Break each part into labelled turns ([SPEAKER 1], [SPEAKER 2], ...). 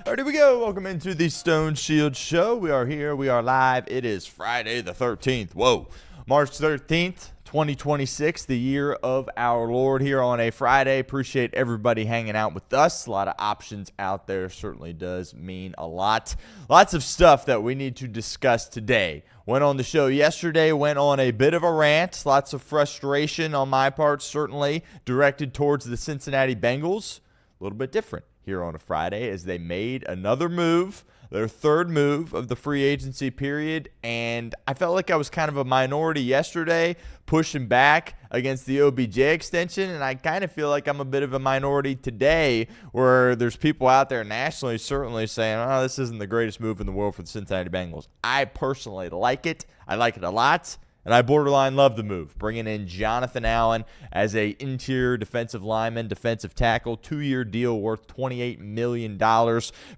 [SPEAKER 1] All right, here we go. Welcome into the Stone Shield Show. We are here. We are live. It is Friday the 13th. Whoa. March 13th, 2026, the year of our Lord here on a Friday. Appreciate everybody hanging out with us. A lot of options out there. Certainly does mean a lot. Lots of stuff that we need to discuss today. Went on the show yesterday, went on a bit of a rant. Lots of frustration on my part, certainly, directed towards the Cincinnati Bengals. A little bit different here on a Friday as they made another move, their third move of the free agency period, and I felt like I was kind of a minority yesterday pushing back against the OBJ extension, and I kind of feel like I'm a bit of a minority today where there's people out there nationally certainly saying, oh, this isn't the greatest move in the world for the Cincinnati Bengals. I personally like it. I like it a lot. And I borderline love the move, bringing in Jonathan Allen as a interior defensive lineman, defensive tackle, 2-year deal worth $28 million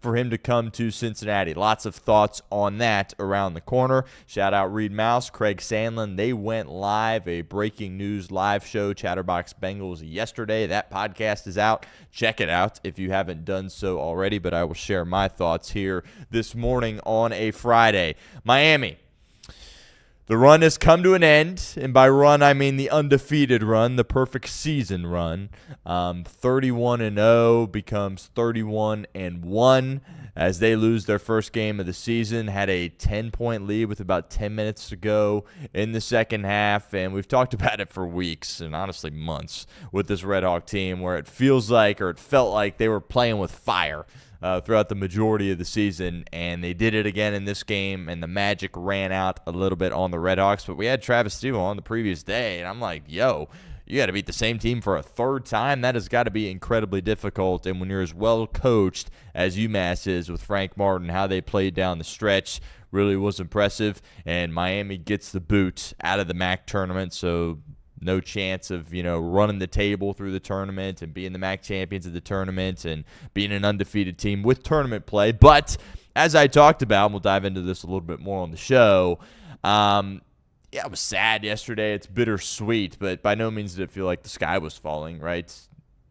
[SPEAKER 1] for him to come to Cincinnati. Lots of thoughts on that around the corner. Shout out Reed Mouse, Craig Sandlin. They went live, a breaking news live show, Chatterbox Bengals, yesterday. That podcast is out. Check it out if you haven't done so already, but I will share my thoughts here this morning on a Friday. Miami. The run has come to an end, and by run, I mean the undefeated run, the perfect season run. 31-0 becomes 31-1 as they lose their first game of the season. Had a 10-point lead with about 10 minutes to go in the second half, and we've talked about it for weeks and honestly months with this RedHawk team where it feels like, or it felt like, they were playing with fire throughout the majority of the season, and they did it again in this game, and the magic ran out a little bit on the RedHawks. But we had Travis Steele on the previous day, and I'm like, yo, you got to beat the same team for a third time? That has got to be incredibly difficult, and when you're as well coached as UMass is with Frank Martin, how they played down the stretch really was impressive, and Miami gets the boot out of the MAC tournament, so no chance of, running the table through the tournament and being the MAC champions of the tournament and being an undefeated team with tournament play. But as I talked about, and we'll dive into this a little bit more on the show, it was sad yesterday. It's bittersweet, but by no means did it feel like the sky was falling, right?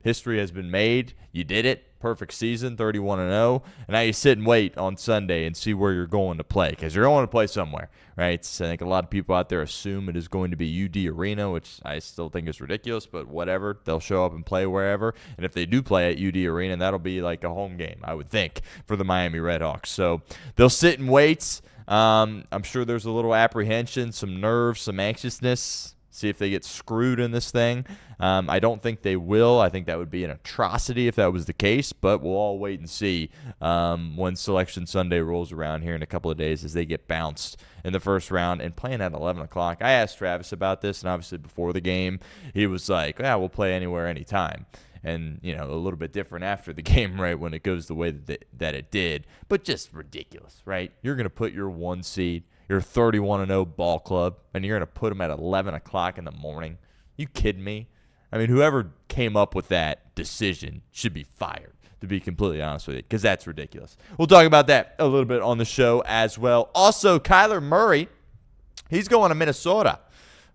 [SPEAKER 1] History has been made. You did it. Perfect season, 31-0. And now you sit and wait on Sunday and see where you're going to play, because you're going to play somewhere, right? So I think a lot of people out there assume it is going to be UD Arena, which I still think is ridiculous, but whatever. They'll show up and play wherever. And if they do play at UD Arena, that'll be like a home game, I would think, for the Miami RedHawks. So they'll sit and wait. I'm sure there's a little apprehension, some nerves, some anxiousness. See if they get screwed in this thing. I don't think they will. I think that would be an atrocity if that was the case, but we'll all wait and see when Selection Sunday rolls around here in a couple of days as they get bounced in the first round and playing at 11 o'clock. I asked Travis about this, and obviously before the game, he was like, yeah, we'll play anywhere, anytime. And, a little bit different after the game, right, when it goes the way that it did. But just ridiculous, right? You're going to put your 1 seed, your 31-0 ball club, and you're going to put them at 11 o'clock in the morning. You kidding me? I mean, whoever came up with that decision should be fired, to be completely honest with you, because that's ridiculous. We'll talk about that a little bit on the show as well. Also, Kyler Murray, he's going to Minnesota.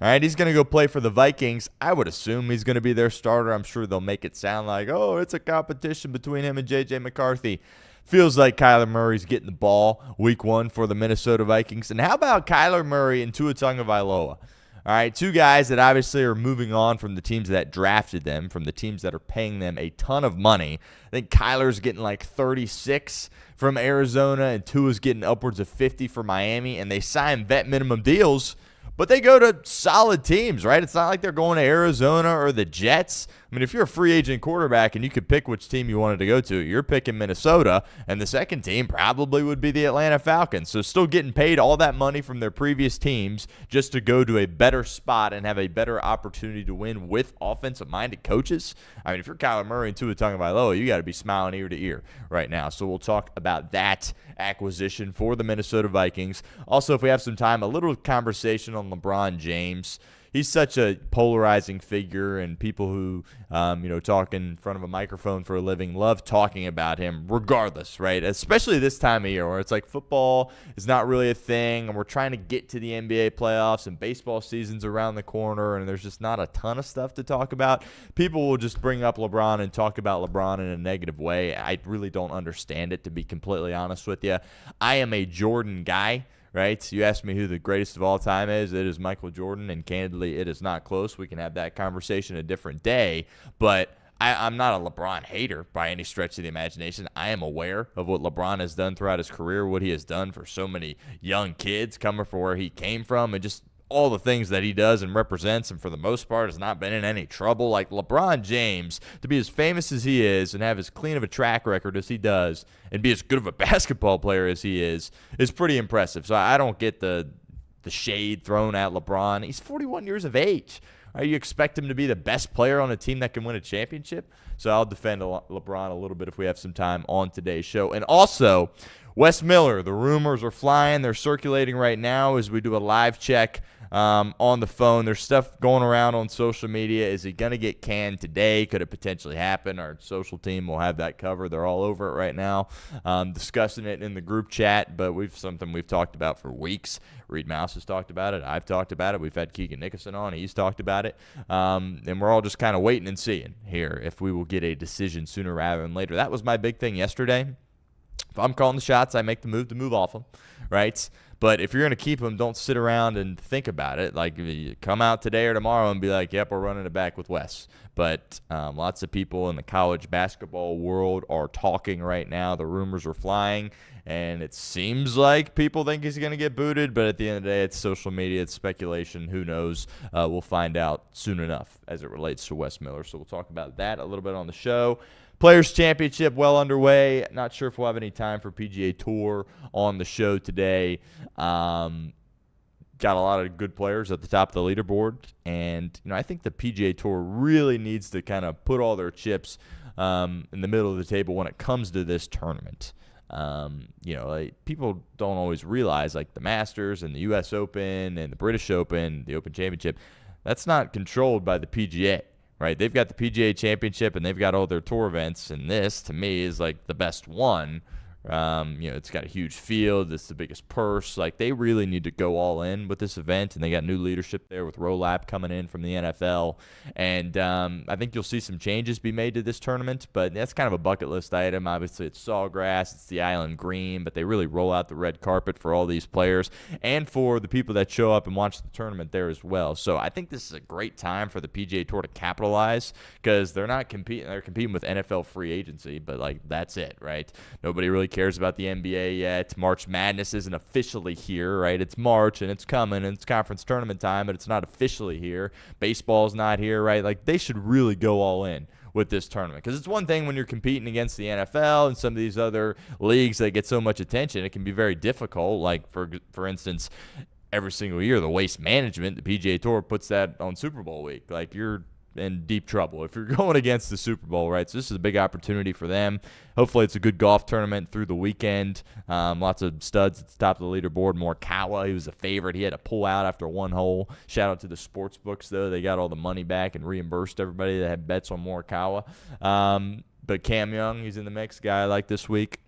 [SPEAKER 1] All right, he's going to go play for the Vikings. I would assume he's going to be their starter. I'm sure they'll make it sound like, oh, it's a competition between him and J.J. McCarthy. Feels like Kyler Murray's getting the ball week 1 for the Minnesota Vikings. And how about Kyler Murray and Tua Tagovailoa? All right, 2 guys that obviously are moving on from the teams that drafted them, from the teams that are paying them a ton of money. I think Kyler's getting like 36 from Arizona, and Tua's getting upwards of 50 for Miami, and they sign vet minimum deals, but they go to solid teams, right? It's not like they're going to Arizona or the Jets. I mean, if you're a free agent quarterback and you could pick which team you wanted to go to, you're picking Minnesota, and the second team probably would be the Atlanta Falcons. So still getting paid all that money from their previous teams just to go to a better spot and have a better opportunity to win with offensive-minded coaches. I mean, if you're Kyler Murray and Tua Tagovailoa, you got to be smiling ear to ear right now. So we'll talk about that acquisition for the Minnesota Vikings. Also, if we have some time, a little conversation on LeBron James. he's such a polarizing figure, and people who, talk in front of a microphone for a living love talking about him regardless, right? Especially this time of year where it's like football is not really a thing, and we're trying to get to the NBA playoffs, and baseball season's around the corner, and there's just not a ton of stuff to talk about. People will just bring up LeBron and talk about LeBron in a negative way. I really don't understand it, to be completely honest with you. I am a Jordan guy. Right? You ask me who the greatest of all time is. It is Michael Jordan, and candidly, it is not close. We can have that conversation a different day, but I'm not a LeBron hater by any stretch of the imagination. I am aware of what LeBron has done throughout his career, what he has done for so many young kids coming from where he came from, and just all the things that he does and represents, and for the most part has not been in any trouble. Like LeBron James, to be as famous as he is and have as clean of a track record as he does and be as good of a basketball player as he is pretty impressive. So I don't get the shade thrown at LeBron. He's 41 years of age. You expect him to be the best player on a team that can win a championship? So I'll defend LeBron a little bit if we have some time on today's show. And also, Wes Miller, the rumors are flying. They're circulating right now as we do a live check on the phone. There's stuff going around on social media. Is he going to get canned today? Could it potentially happen? Our social team will have that covered. They're all over it right now, discussing it in the group chat, but something we've talked about for weeks. Reed Mouse has talked about it. I've talked about it. We've had Keegan Nickerson on. He's talked about it. And we're all just kind of waiting and seeing here if we will get a decision sooner rather than later. That was my big thing yesterday. If I'm calling the shots, I make the move to move off them, right? But if you're going to keep him, don't sit around and think about it. Like, you come out today or tomorrow and be like, yep, we're running it back with Wes. But lots of people in the college basketball world are talking right now. The rumors are flying, and it seems like people think he's going to get booted. But at the end of the day, it's social media. It's speculation. Who knows? We'll find out soon enough as it relates to Wes Miller. So we'll talk about that a little bit on the show. Players' Championship well underway. Not sure if we'll have any time for PGA Tour on the show today. Got a lot of good players at the top of the leaderboard. And, I think the PGA Tour really needs to kind of put all their chips in the middle of the table when it comes to this tournament. People don't always realize, like, the Masters and the U.S. Open and the British Open, the Open Championship, that's not controlled by the PGA. Right, they've got the PGA Championship and they've got all their tour events, and this to me is like the best one. It's got a huge field. It's the biggest purse. Like, they really need to go all in with this event, and they got new leadership there with Rolap coming in from the NFL. And I think you'll see some changes be made to this tournament, but that's kind of a bucket list item. Obviously, it's Sawgrass, it's the Island Green, but they really roll out the red carpet for all these players and for the people that show up and watch the tournament there as well. So I think this is a great time for the PGA Tour to capitalize, because they're not competing. They're competing with NFL free agency, but like, that's it, right? Nobody really cares about the NBA yet. March Madness isn't officially here, right? It's March and it's coming, and it's conference tournament time, but it's not officially here. Baseball's not here, right? Like, they should really go all in with this tournament, because it's one thing when you're competing against the NFL and some of these other leagues that get so much attention. It can be very difficult. Like, for instance, every single year, the Waste Management, the PGA Tour, puts that on Super Bowl week. Like, you're in deep trouble if you're going against the Super Bowl, right? So this is a big opportunity for them. Hopefully it's a good golf tournament through the weekend. Lots of studs at the top of the leaderboard. Morikawa, he was a favorite. He had to pull out after one hole. Shout out to the sports books, though. They got all the money back and reimbursed everybody that had bets on Morikawa. But Cam Young, he's in the mix. Guy I like this week.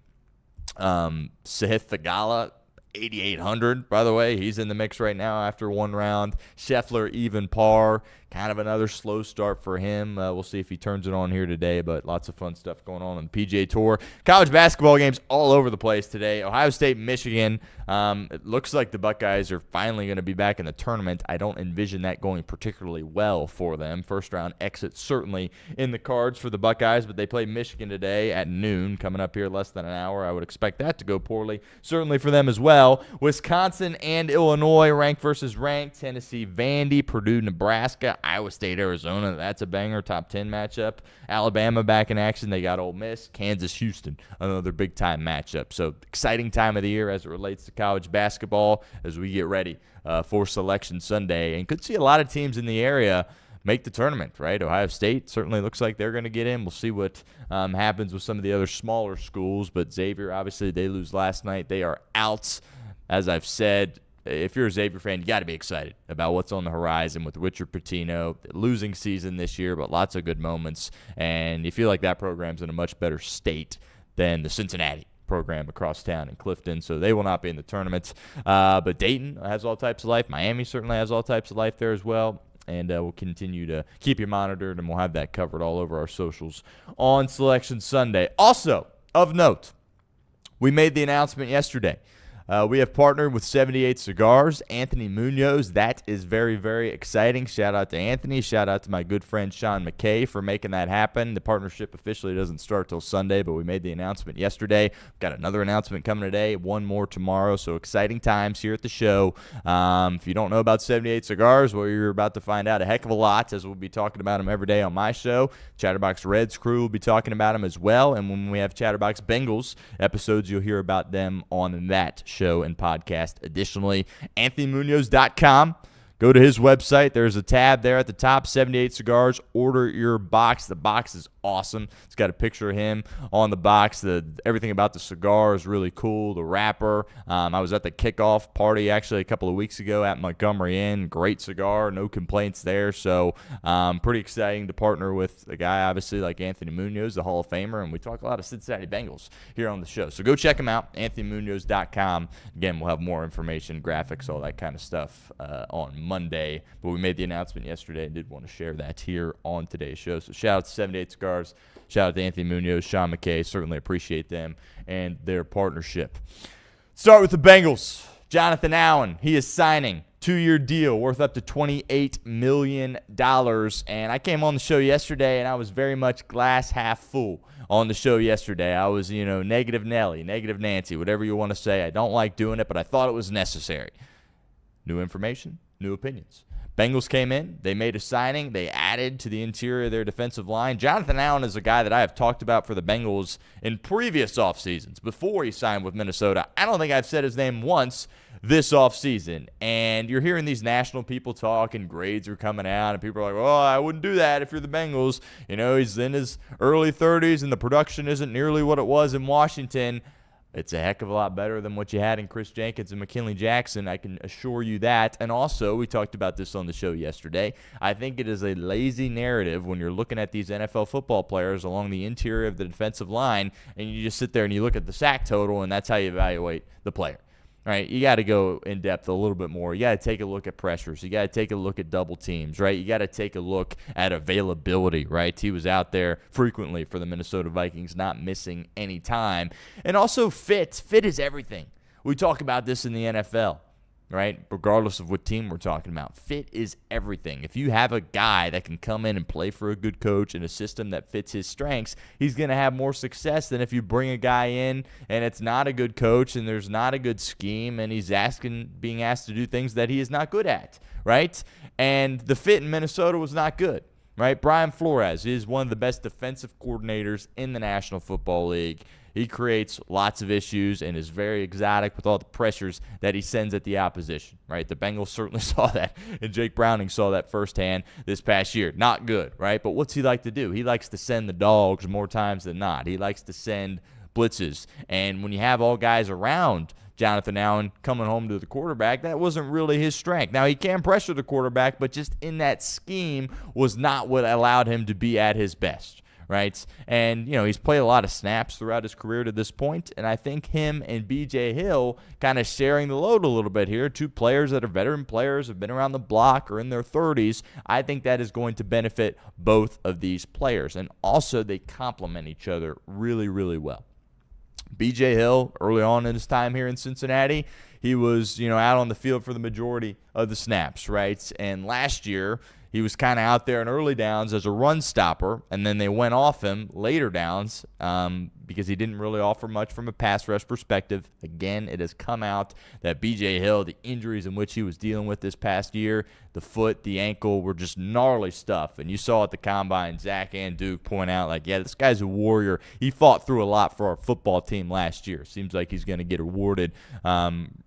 [SPEAKER 1] Sahith Theegala, 8,800, by the way. He's in the mix right now after one round. Scheffler, even par. Kind of another slow start for him. We'll see if he turns it on here today, but lots of fun stuff going on the PGA Tour. College basketball games all over the place today. Ohio State, Michigan. It looks like the Buckeyes are finally going to be back in the tournament. I don't envision that going particularly well for them. First round exit certainly in the cards for the Buckeyes, but they play Michigan today at noon, coming up here less than an hour. I would expect that to go poorly, certainly for them as well. Wisconsin and Illinois, ranked versus ranked. Tennessee, Vandy, Purdue, Nebraska. Iowa State, Arizona, that's a banger, top 10 matchup. Alabama back in action, they got Ole Miss. Kansas, Houston, another big-time matchup. So exciting time of the year as it relates to college basketball as we get ready for Selection Sunday. And could see a lot of teams in the area make the tournament, right? Ohio State certainly looks like they're going to get in. We'll see what happens with some of the other smaller schools. But Xavier, obviously, they lose last night. They are out, as I've said. if you're a Xavier fan, you got to be excited about what's on the horizon with Richard Pitino. Losing season this year, but lots of good moments. And you feel like that program's in a much better state than the Cincinnati program across town in Clifton, so they will not be in the tournament. But Dayton has all types of life. Miami certainly has all types of life there as well. And we'll continue to keep you monitored, and we'll have that covered all over our socials on Selection Sunday. Also, of note, we made the announcement yesterday. We have partnered with 78 Cigars, Anthony Munoz. That is very, very exciting. Shout out to Anthony. Shout out to my good friend Sean McKay for making that happen. The partnership officially doesn't start till Sunday, but we made the announcement yesterday. We've got another announcement coming today, one more tomorrow. So exciting times here at the show. If you don't know about 78 Cigars, well, you're about to find out a heck of a lot, as we'll be talking about them every day on my show. Chatterbox Reds crew will be talking about them as well. And when we have Chatterbox Bengals episodes, you'll hear about them on that show and podcast. Additionally, AnthonyMunoz.com. Go to his website. There's a tab there at the top, 78 Cigars. Order your box. The box is awesome. It's got a picture of him on the box. Everything about the cigar is really cool. The wrapper. I was at the kickoff party actually a couple of weeks ago at Montgomery Inn. Great cigar. No complaints there. So pretty exciting to partner with a guy obviously like Anthony Munoz, the Hall of Famer. And we talk a lot of Cincinnati Bengals here on the show. So go check him out, AnthonyMunoz.com. Again, we'll have more information, graphics, all that kind of stuff on Monday. But we made the announcement yesterday and did want to share that here on today's show. So shout out to 78 Cigars. Shout out to Anthony Munoz, Sean McKay. Certainly appreciate them and their partnership. Start with the Bengals. Jonathan Allen, he is signing 2-year deal worth up to $28 million. And I came on the show yesterday, and I was very much glass half full on the show yesterday. I was, negative Nelly, negative Nancy, whatever you want to say. I don't like doing it, but I thought it was necessary. New information, new opinions. Bengals came in. They made a signing. They added to the interior of their defensive line. Jonathan Allen is a guy that I have talked about for the Bengals in previous offseasons before he signed with Minnesota. I don't think I've said his name once this offseason. And you're hearing these national people talk, and grades are coming out, and people are like, well, I wouldn't do that if you're the Bengals. He's in his early 30s, and the production isn't nearly what it was in Washington. It's a heck of a lot better than what you had in Chris Jenkins and McKinley Jackson. I can assure you that. And also, we talked about this on the show yesterday. I think it is a lazy narrative when you're looking at these NFL football players along the interior of the defensive line, and you just sit there and you look at the sack total, and that's how you evaluate the player. Right, you got to go in depth a little bit more. You got to take a look at pressures. You got to take a look at double teams, right? You got to take a look at availability, right? He was out there frequently for the Minnesota Vikings, not missing any time. And also fit. Fit is everything. We talk about this in the NFL, right? Regardless of what team we're talking about. Fit is everything. If you have a guy that can come in and play for a good coach in a system that fits his strengths, he's going to have more success than if you bring a guy in and it's not a good coach and there's not a good scheme and he's being asked to do things that he is not good at, right? And the fit in Minnesota was not good, right? Brian Flores is one of the best defensive coordinators in the National Football League. He creates lots of issues and is very exotic with all the pressures that he sends at the opposition, right? The Bengals certainly saw that, and Jake Browning saw that firsthand this past year. Not good, right? But what's he like to do? He likes to send the dogs more times than not. He likes to send blitzes. And when you have all guys around Jonathan Allen coming home to the quarterback, that wasn't really his strength. Now, he can pressure the quarterback, but just in that scheme was not what allowed him to be at his best. Right? And, he's played a lot of snaps throughout his career to this point, and I think him and B.J. Hill kind of sharing the load a little bit here, two players that are veteran players, have been around the block or in their 30s. I think that is going to benefit both of these players, and also they complement each other really, really well. B.J. Hill, early on in his time here in Cincinnati, he was, out on the field for the majority of the snaps, right? And last year, he was kind of out there in early downs as a run stopper, and then they went off him later downs because he didn't really offer much from a pass rush perspective. Again, it has come out that B.J. Hill, the injuries in which he was dealing with this past year, the foot, the ankle, were just gnarly stuff. And you saw at the Combine, Zach and Duke point out, this guy's a warrior. He fought through a lot for our football team last year. Seems like he's going to get awarded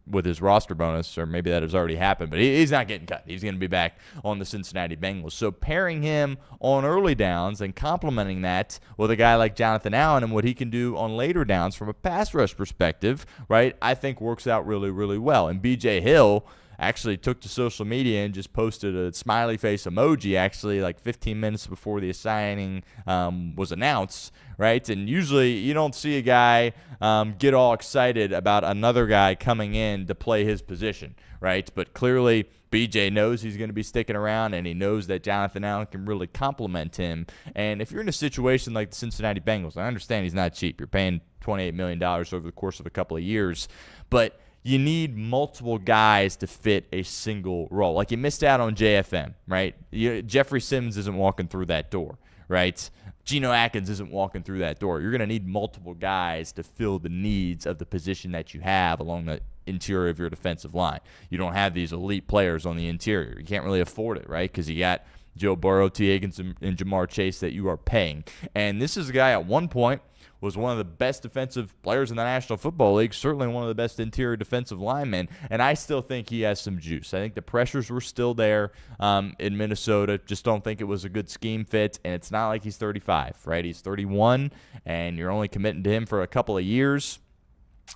[SPEAKER 1] with his roster bonus, or maybe that has already happened, but he's not getting cut. He's going to be back on the Cincinnati Cincinnati Bengals. So pairing him on early downs and complementing that with a guy like Jonathan Allen and what he can do on later downs from a pass rush perspective, right, I think works out really, really well. And B.J. Hill actually took to social media and just posted a smiley face emoji actually like 15 minutes before the signing was announced, right? And usually you don't see a guy get all excited about another guy coming in to play his position, right? But clearly BJ knows he's going to be sticking around, and he knows that Jonathan Allen can really complement him. And if you're in a situation like the Cincinnati Bengals, I understand he's not cheap. You're paying $28 million over the course of a couple of years, but you need multiple guys to fit a single role. Like, you missed out on JFM, right? Jeffrey Simmons isn't walking through that door, right? Geno Atkins isn't walking through that door. You're going to need multiple guys to fill the needs of the position that you have along the interior of your defensive line. You don't have these elite players on the interior. You can't really afford it, right? Because you got Joe Burrow, T. Higgins, and Jamar Chase that you are paying. And this is a guy at one point was one of the best defensive players in the National Football League, certainly one of the best interior defensive linemen, and I still think he has some juice. I think the pressures were still there in Minnesota. Just don't think it was a good scheme fit, and it's not like he's 35, right? He's 31, and you're only committing to him for a couple of years.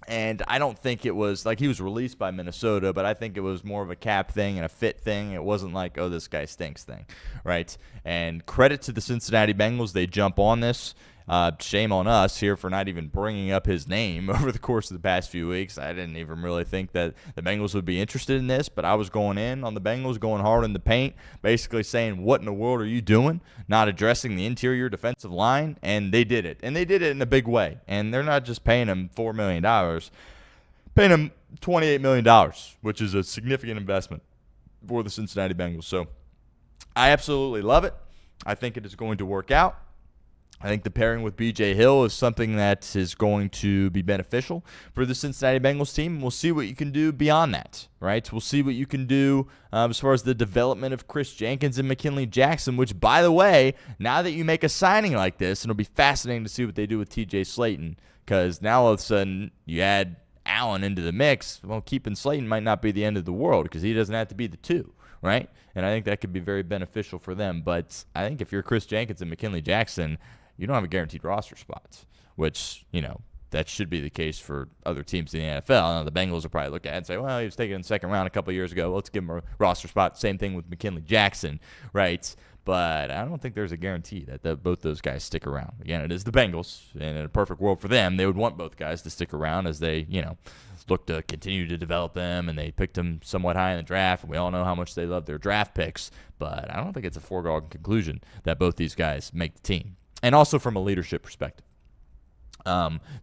[SPEAKER 1] And I don't think it was like he was released by Minnesota, but I think it was more of a cap thing and a fit thing. It wasn't like, oh, this guy stinks thing, right? And credit to the Cincinnati Bengals. They jump on this. Shame on us here for not even bringing up his name over the course of the past few weeks. I didn't even really think that the Bengals would be interested in this, but I was going in on the Bengals, going hard in the paint, basically saying, what in the world are you doing? Not addressing the interior defensive line, and they did it. And they did it in a big way. And they're not just paying him $4 million, paying him $28 million, which is a significant investment for the Cincinnati Bengals. So I absolutely love it. I think it is going to work out. I think the pairing with B.J. Hill is something that is going to be beneficial for the Cincinnati Bengals team. We'll see what you can do beyond that, right? We'll see what you can do as far as the development of Chris Jenkins and McKinley Jackson, which, by the way, now that you make a signing like this, it'll be fascinating to see what they do with T.J. Slayton, because now all of a sudden you add Allen into the mix. Well, keeping Slayton might not be the end of the world because he doesn't have to be the two, right? And I think that could be very beneficial for them. But I think if you're Chris Jenkins and McKinley Jackson, you don't have a guaranteed roster spots, which, that should be the case for other teams in the NFL. Now, the Bengals will probably look at it and say, well, he was taken in the second round a couple of years ago. Let's give him a roster spot. Same thing with McKinley Jackson, right? But I don't think there's a guarantee that both those guys stick around. Again, it is the Bengals, and in a perfect world for them, they would want both guys to stick around as they, look to continue to develop them, and they picked them somewhat high in the draft, and we all know how much they love their draft picks. But I don't think it's a foregone conclusion that both these guys make the team. And also from a leadership perspective.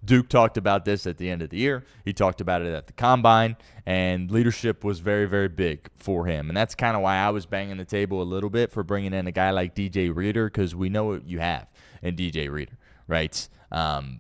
[SPEAKER 1] Duke talked about this at the end of the year. He talked about it at the Combine, and leadership was very, very big for him. And that's kind of why I was banging the table a little bit for bringing in a guy like DJ Reader, because we know what you have in DJ Reader, right?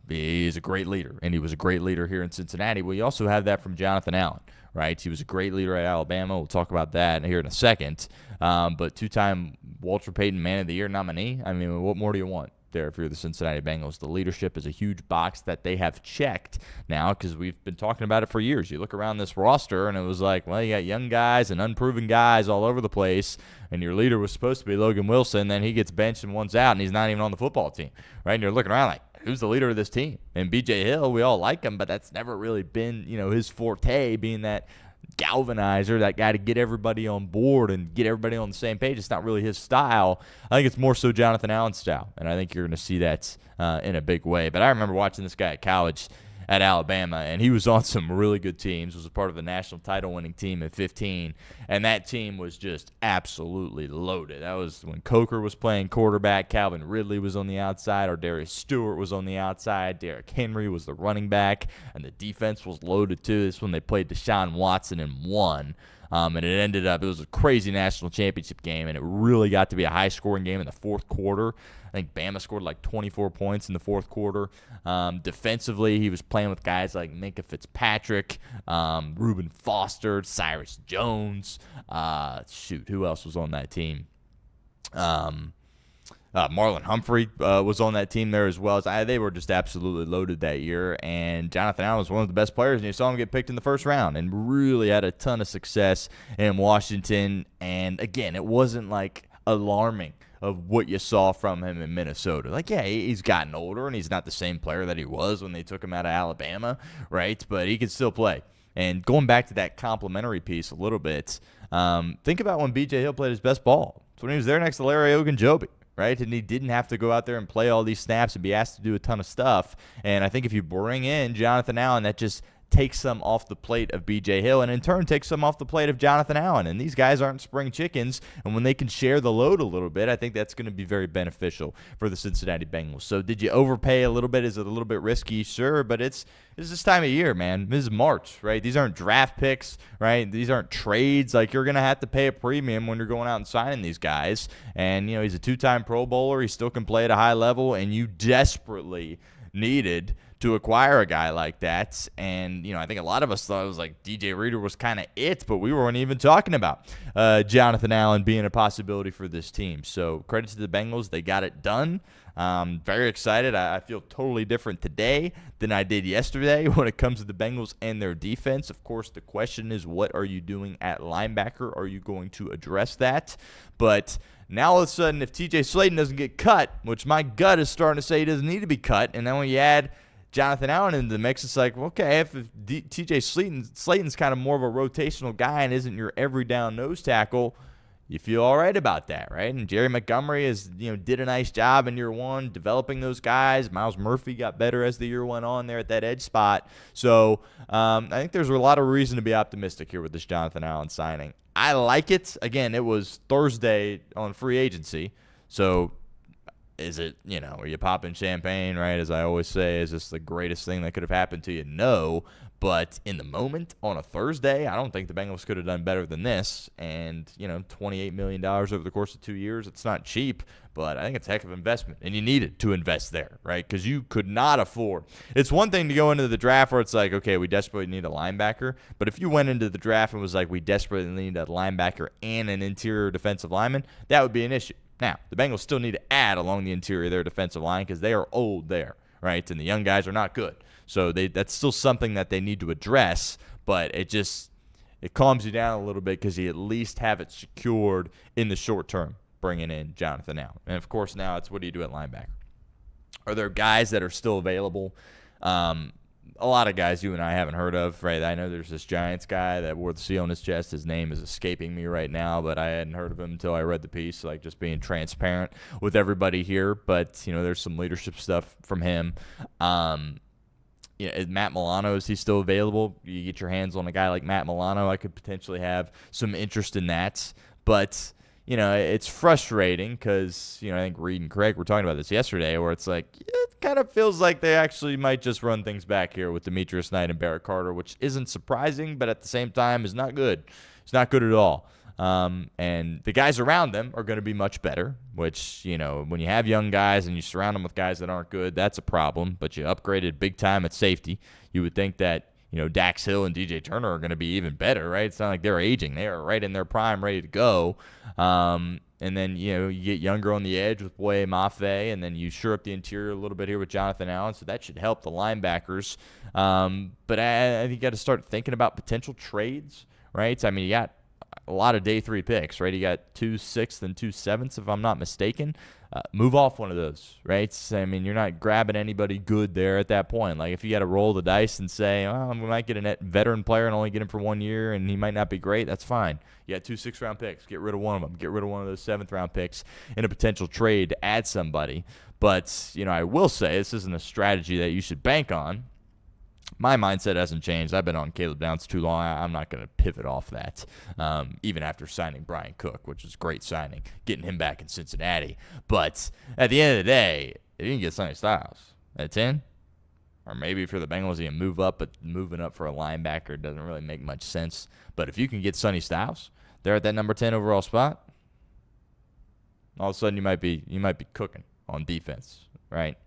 [SPEAKER 1] He is a great leader, and he was a great leader here in Cincinnati. Well, you also have that from Jonathan Allen, right? He was a great leader at Alabama. We'll talk about that here in a second. But two-time Walter Payton Man of the Year nominee. I mean, what more do you want there if you're the Cincinnati Bengals? The leadership is a huge box that they have checked now, because we've been talking about it for years. You look around this roster, and it was like, well, you got young guys and unproven guys all over the place, and your leader was supposed to be Logan Wilson. Then he gets benched and one's out, and he's not even on the football team, right? And you're looking around like, who's the leader of this team? And B.J. Hill, we all like him, but that's never really been, his forte, being that galvanizer, that guy to get everybody on board and get everybody on the same page. It's not really his style. I think it's more so Jonathan Allen's style, and I think you're going to see that in a big way. But I remember watching this guy at college at Alabama, and he was on some really good teams, was a part of the national title-winning team at 15, and that team was just absolutely loaded. That was when Coker was playing quarterback, Calvin Ridley was on the outside, or Darius Stewart was on the outside, Derrick Henry was the running back, and the defense was loaded too. This is when they played Deshaun Watson and won. And it ended up, it was a crazy national championship game, and it really got to be a high-scoring game in the fourth quarter. I think Bama scored like 24 points in the fourth quarter. Defensively, he was playing with guys like Minkah Fitzpatrick, Reuben Foster, Cyrus Jones. Who else was on that team? Marlon Humphrey was on that team there as well. They were just absolutely loaded that year, and Jonathan Allen was one of the best players, and you saw him get picked in the first round and really had a ton of success in Washington. And again, it wasn't like alarming of what you saw from him in Minnesota. Like, yeah, he's gotten older, and he's not the same player that he was when they took him out of Alabama, right? But he can still play. And going back to that complimentary piece a little bit, think about when B.J. Hill played his best ball. It's when he was there next to Larry Ogunjobi, right? And he didn't have to go out there and play all these snaps and be asked to do a ton of stuff. And I think if you bring in Jonathan Allen, that just takes some off the plate of B.J. Hill, and in turn takes some off the plate of Jonathan Allen. And these guys aren't spring chickens, and when they can share the load a little bit, I think that's going to be very beneficial for the Cincinnati Bengals. So did you overpay a little bit? Is it a little bit risky? Sure, but it's this time of year, man. This is March, right? These aren't draft picks, right? These aren't trades. Like, you're going to have to pay a premium when you're going out and signing these guys. And, he's a 2-time Pro Bowler. He still can play at a high level, and you desperately needed to acquire a guy like that. And, I think a lot of us thought it was like DJ Reader was kind of it, but we weren't even talking about Jonathan Allen being a possibility for this team. So credit to the Bengals. They got it done. Very excited. I feel totally different today than I did yesterday when it comes to the Bengals and their defense. Of course, the question is, what are you doing at linebacker? Are you going to address that? But now all of a sudden, if TJ Slaton doesn't get cut, which my gut is starting to say he doesn't need to be cut, and then when you add Jonathan Allen into the mix, it's like, okay, if TJ Slaton's kind of more of a rotational guy and isn't your every down nose tackle, you feel all right about that, right? And Jerry Montgomery did a nice job in year one developing those guys. Miles Murphy got better as the year went on there at that edge spot. So I think there's a lot of reason to be optimistic here with this Jonathan Allen signing. I like it. Again, it was Thursday on free agency, so is it, are you popping champagne, right? As I always say, is this the greatest thing that could have happened to you? No. But in the moment, on a Thursday, I don't think the Bengals could have done better than this. And, $28 million over the course of 2 years, it's not cheap, but I think it's a heck of an investment. And you needed to invest there, right? Because you could not afford. It's one thing to go into the draft where it's like, okay, we desperately need a linebacker. But if you went into the draft and was like, we desperately need a linebacker and an interior defensive lineman, that would be an issue. Now, the Bengals still need to add along the interior of their defensive line because they are old there, right? And the young guys are not good. So that's still something that they need to address, but it calms you down a little bit because you at least have it secured in the short term, bringing in Jonathan Allen. And, of course, now it's what do you do at linebacker? Are there guys that are still available? A lot of guys you and I haven't heard of, right? I know there's this Giants guy that wore the C on his chest. His name is escaping me right now, but I hadn't heard of him until I read the piece, like just being transparent with everybody here. But, there's some leadership stuff from him. Matt Milano, is he still available? You get your hands on a guy like Matt Milano, I could potentially have some interest in that. But, it's frustrating because, I think Reed and Craig were talking about this yesterday where it's like, it kind of feels like they actually might just run things back here with Demetrius Knight and Barrett Carter, which isn't surprising, but at the same time is not good. It's not good at all. And the guys around them are going to be much better, which, when you have young guys and you surround them with guys that aren't good, that's a problem. But you upgraded big time at safety. You would think that, Dax Hill and DJ Turner are going to be even better, right? It's not like they're aging. They are right in their prime, ready to go. And then, you get younger on the edge with Boye Mafe, and then you shore up the interior a little bit here with Jonathan Allen, so that should help the linebackers. But I think you got to start thinking about potential trades, right? I mean, you got a lot of day 3 picks, right? You got 2 6th and 2 7th, if I'm not mistaken. Move off one of those, right? I mean, you're not grabbing anybody good there at that point. Like, if you got to roll the dice and say, well, we might get a veteran player and only get him for 1 year, and he might not be great, that's fine. You got 2 6th-round picks. Get rid of one of them. Get rid of one of those 7th-round picks in a potential trade to add somebody. But, I will say this isn't a strategy that you should bank on. My mindset hasn't changed. I've been on Caleb Downs too long. I'm not going to pivot off that, even after signing Brian Cook, which is a great signing, getting him back in Cincinnati. But at the end of the day, if you can get Sonny Styles at 10, or maybe for the Bengals, you can move up, but moving up for a linebacker doesn't really make much sense. But if you can get Sonny Styles, they're at that number 10 overall spot, all of a sudden you might be cooking on defense, right?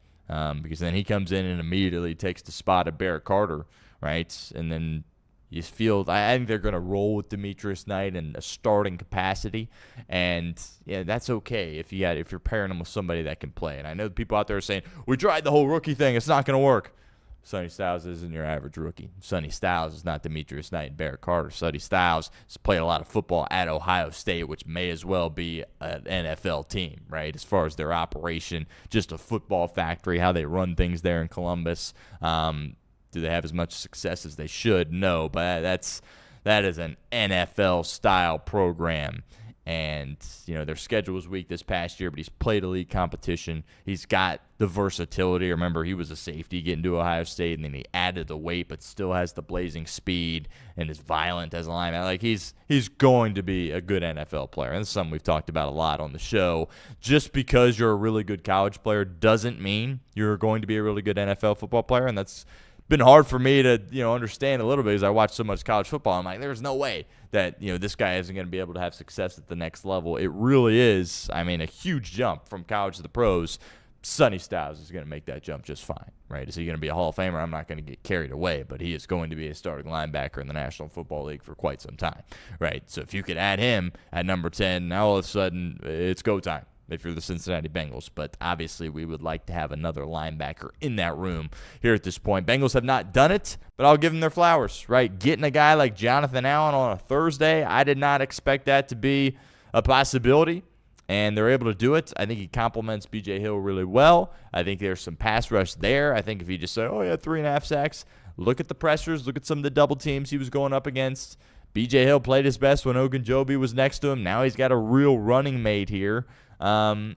[SPEAKER 1] Because then he comes in and immediately takes the spot of Barrett Carter, right? And then you feel, I think they're going to roll with Demetrius Knight in a starting capacity, and that's okay if you're pairing him with somebody that can play. And I know people out there are saying we tried the whole rookie thing, it's not going to work. Sonny Styles isn't your average rookie. Sonny Styles is not Demetrius Knight and Barrett Carter. Sonny Styles has played a lot of football at Ohio State, which may as well be an NFL team, right? As far as their operation, just a football factory, how they run things there in Columbus. Do they have as much success as they should? No, but that is an NFL-style program. And, their schedule was weak this past year, but he's played elite competition. He's got the versatility. Remember, he was a safety getting to Ohio State, and then he added the weight, but still has the blazing speed and is violent as a lineman. Like, he's going to be a good NFL player. And that's something we've talked about a lot on the show. Just because you're a really good college player doesn't mean you're going to be a really good NFL football player, and that's been hard for me to understand a little bit because I watch so much college football. I'm like, there's no way that this guy isn't going to be able to have success at the next level. It really is, a huge jump from college to the pros. Sonny Styles is going to make that jump just fine, right? Is he going to be a Hall of Famer? I'm not going to get carried away, but he is going to be a starting linebacker in the National Football League for quite some time, right? So if you could add him at number 10, now all of a sudden it's go time if you're the Cincinnati Bengals. But obviously we would like to have another linebacker in that room here at this point. Bengals have not done it, but I'll give them their flowers, right? Getting a guy like Jonathan Allen on a Thursday, I did not expect that to be a possibility, and they're able to do it. I think he complements B.J. Hill really well. I think there's some pass rush there. I think if you just say, 3.5 sacks, look at the pressures, look at some of the double teams he was going up against. B.J. Hill played his best when Ogunjobi was next to him. Now he's got a real running mate here. In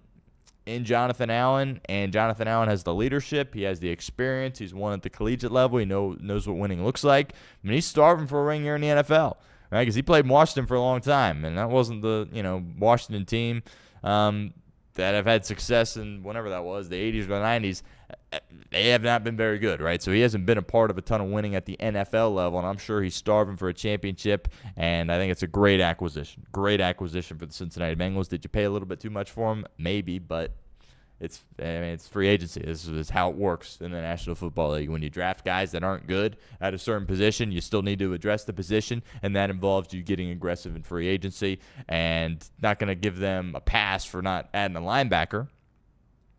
[SPEAKER 1] Jonathan Allen, and Jonathan Allen has the leadership. He has the experience. He's won at the collegiate level. He knows what winning looks like. He's starving for a ring here in the NFL, right? Because he played in Washington for a long time, and that wasn't the Washington team that have had success in whenever that was, the 80s or the 90s. They have not been very good, right? So he hasn't been a part of a ton of winning at the NFL level, and I'm sure he's starving for a championship, and I think it's a great acquisition. Great acquisition for the Cincinnati Bengals. Did you pay a little bit too much for him? Maybe, but it's free agency. This is how it works in the National Football League. When you draft guys that aren't good at a certain position, you still need to address the position, and that involves you getting aggressive in free agency, and not going to give them a pass for not adding a linebacker.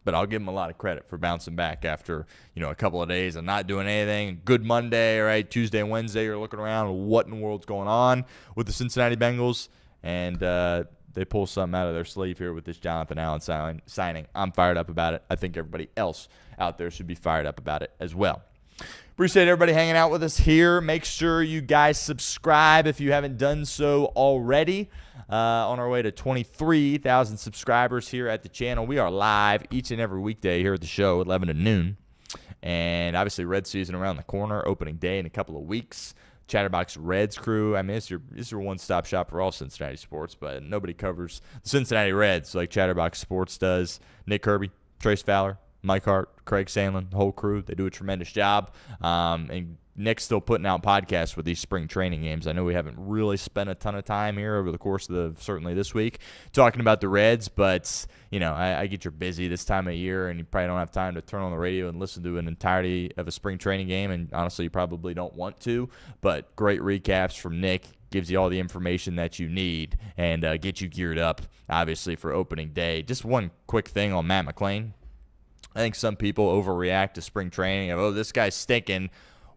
[SPEAKER 1] But I'll give him a lot of credit for bouncing back after, a couple of days of not doing anything. Good Monday, right? Tuesday and Wednesday, you're looking around, what in the world's going on with the Cincinnati Bengals? And they pull something out of their sleeve here with this Jonathan Allen signing. I'm fired up about it. I think everybody else out there should be fired up about it as well. Appreciate everybody hanging out with us here. Make sure you guys subscribe if you haven't done so already. On our way to 23,000 subscribers here at the channel. We are live each and every weekday here at the show, 11 to noon. And obviously, Red season around the corner, opening day in a couple of weeks. Chatterbox Reds crew. It's your one-stop shop for all Cincinnati sports, but nobody covers the Cincinnati Reds like Chatterbox Sports does. Nick Kirby, Trace Fowler, Mike Hart, Craig Sandlin, the whole crew. They do a tremendous job. And Nick's still putting out podcasts with these spring training games. I know we haven't really spent a ton of time here over the course of certainly this week talking about the Reds, but, I get you're busy this time of year, and you probably don't have time to turn on the radio and listen to an entirety of a spring training game, and honestly, you probably don't want to, but great recaps from Nick. Gives you all the information that you need and get you geared up, obviously, for opening day. Just one quick thing on Matt McClain. I think some people overreact to spring training of, this guy's stinking,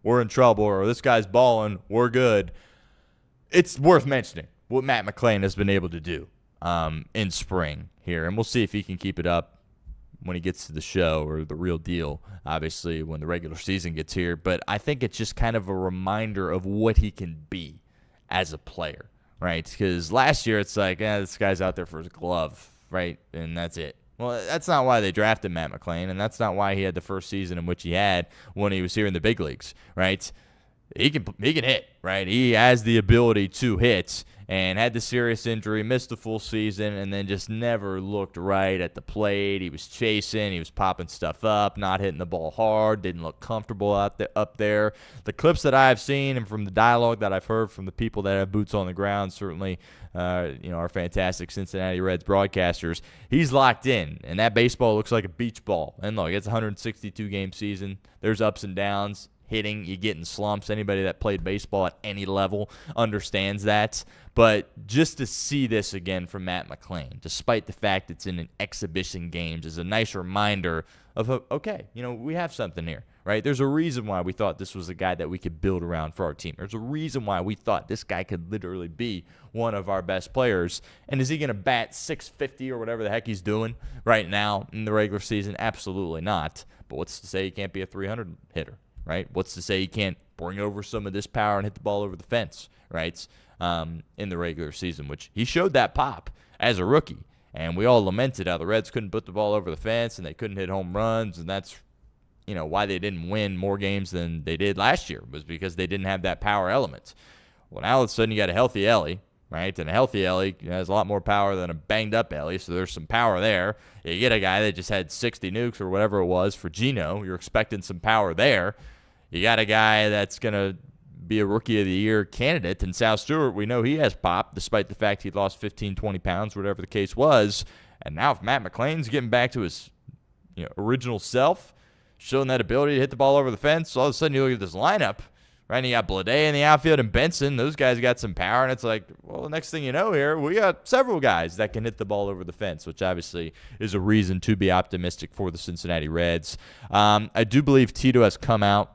[SPEAKER 1] we're in trouble, or this guy's balling, we're good. It's worth mentioning what Matt McClain has been able to do in spring here, and we'll see if he can keep it up when he gets to the show, or the real deal, obviously, when the regular season gets here. But I think it's just kind of a reminder of what he can be as a player, right? Because last year it's like, this guy's out there for his glove, right? And that's it. Well, that's not why they drafted Matt McClain, and that's not why he had the first season in which he had when he was here in the big leagues, right? He can hit, right? He has the ability to hit, and had the serious injury, missed the full season, and then just never looked right at the plate. He was chasing, he was popping stuff up, not hitting the ball hard, didn't look comfortable up there. The clips that I've seen and from the dialogue that I've heard from the people that have boots on the ground, certainly our fantastic Cincinnati Reds broadcasters, he's locked in, and that baseball looks like a beach ball. And look, it's a 162-game season. There's ups and downs. hitting, you get in slumps. Anybody that played baseball at any level understands that. But just to see this again from Matt McClain, despite the fact it's in an exhibition games, is a nice reminder of, okay, we have something here, right? There's a reason why we thought this was a guy that we could build around for our team. There's a reason why we thought this guy could literally be one of our best players. And is he going to bat 650 or whatever the heck he's doing right now in the regular season? Absolutely not. But what's to say he can't be a 300 hitter, right? What's to say he can't bring over some of this power and hit the ball over the fence, right, in the regular season, which he showed that pop as a rookie. And we all lamented how the Reds couldn't put the ball over the fence and they couldn't hit home runs, and that's why they didn't win more games than they did last year, was because they didn't have that power element. Well, now all of a sudden you got a healthy Ellie, right? And a healthy Ellie has a lot more power than a banged-up Ellie, so there's some power there. You get a guy that just had 60 nukes or whatever it was for Geno. You're expecting some power there. You got a guy that's going to be a Rookie of the Year candidate in Sal Stewart. We know he has pop, despite the fact he lost 15, 20 pounds, whatever the case was. And now if Matt McClain's getting back to his original self, showing that ability to hit the ball over the fence, all of a sudden you look at this lineup, right? And you got Blade in the outfield and Benson. Those guys got some power, and it's like, well, the next thing you know here, we got several guys that can hit the ball over the fence, which obviously is a reason to be optimistic for the Cincinnati Reds. I do believe Tito has come out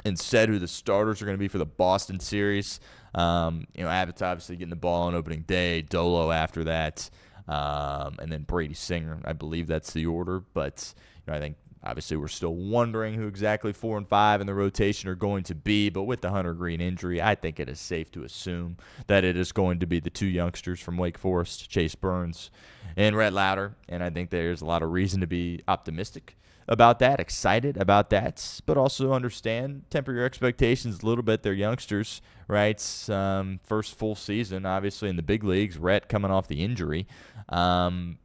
[SPEAKER 1] and said who the starters are going to be for the Boston series. Abbott's obviously getting the ball on opening day, Dolo after that, and then Brady Singer. I believe that's the order, but I think obviously we're still wondering who exactly 4 and 5 in the rotation are going to be, but with the Hunter Green injury, I think it is safe to assume that it is going to be the 2 youngsters from Wake Forest, Chase Burns and Rhett Lauder, and I think there's a lot of reason to be optimistic about that, excited about that, but also understand, temper your expectations a little bit. They're youngsters, right? First full season, obviously, in the big leagues. Rhett coming off the injury. But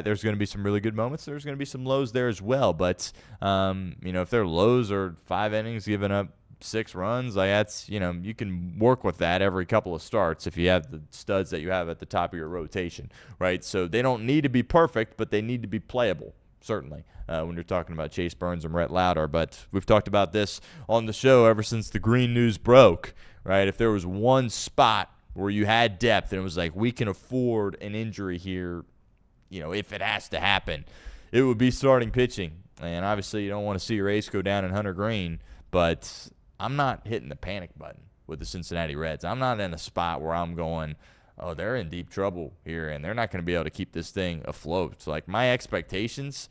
[SPEAKER 1] there's going to be some really good moments. There's going to be some lows there as well. But, if their lows are 5 innings, giving up 6 runs, that's, you can work with that every couple of starts if you have the studs that you have at the top of your rotation, right? So they don't need to be perfect, but they need to be playable. Certainly, when you're talking about Chase Burns and Rhett Lauder. But we've talked about this on the show ever since the green news broke, right? If there was one spot where you had depth and it was like, we can afford an injury here, if it has to happen, it would be starting pitching. And obviously you don't want to see your ace go down in Hunter Green, but I'm not hitting the panic button with the Cincinnati Reds. I'm not in a spot where I'm going, oh, they're in deep trouble here, and they're not going to be able to keep this thing afloat. So, my expectations,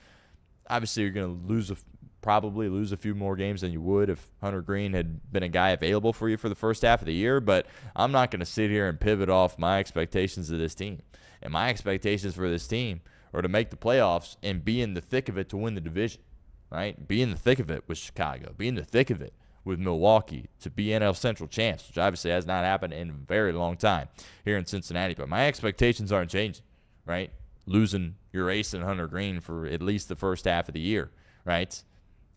[SPEAKER 1] obviously you're going to probably lose a few more games than you would if Hunter Green had been a guy available for you for the first half of the year, but I'm not going to sit here and pivot off my expectations of this team. And my expectations for this team are to make the playoffs and be in the thick of it to win the division, right? Be in the thick of it with Chicago. Be in the thick of it with Milwaukee to be NL Central champs, which obviously has not happened in a very long time here in Cincinnati. But my expectations aren't changing, right? Losing your ace and Hunter Green for at least the first half of the year, right?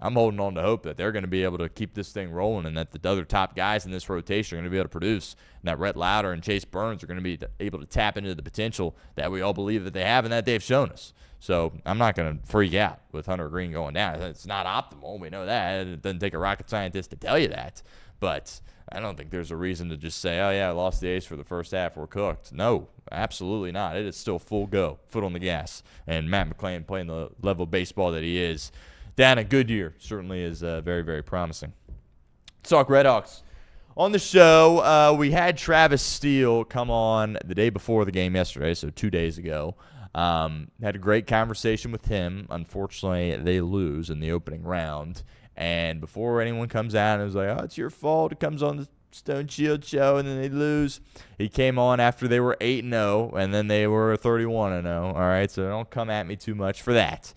[SPEAKER 1] I'm holding on to hope that they're going to be able to keep this thing rolling and that the other top guys in this rotation are going to be able to produce, and that Rhett Lauder and Chase Burns are going to be able to tap into the potential that we all believe that they have and that they've shown us. So I'm not going to freak out with Hunter Green going down. It's not optimal. We know that. It doesn't take a rocket scientist to tell you that. But I don't think there's a reason to just say, oh, yeah, I lost the ace for the first half. We're cooked. No, absolutely not. It is still full go, foot on the gas. And Matt McClain playing the level of baseball that he is down at Goodyear certainly is very, very promising. Let's talk RedHawks. On the show, we had Travis Steele come on the day before the game yesterday, so 2 days ago. Had a great conversation with him. Unfortunately, they lose in the opening round. And before anyone comes out and is like, oh, it's your fault, it comes on the Stone Shield show, and then they lose. He came on after they were 8-0, and then they were 31-0. All right, so don't come at me too much for that.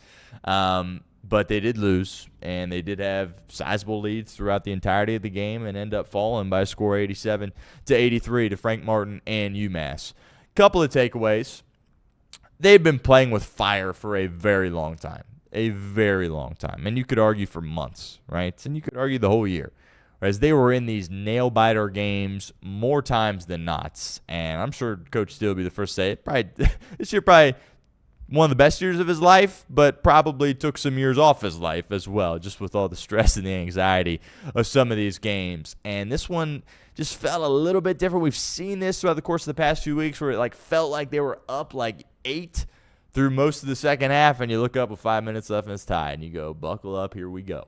[SPEAKER 1] But they did lose, and they did have sizable leads throughout the entirety of the game and end up falling by a score 87-83 to Frank Martin and UMass. Couple of takeaways. They've been playing with fire for a very long time. A very long time. And you could argue for months, right? And you could argue the whole year. Whereas they were in these nail-biter games more times than not. And I'm sure Coach Steele will be the first to say it. This year probably one of the best years of his life, but probably took some years off his life as well, just with all the stress and the anxiety of some of these games. And this one just felt a little bit different. We've seen this throughout the course of the past few weeks where it felt like they were up 8 through most of the second half, and you look up with 5 minutes left and it's tied, and you go, buckle up, here we go.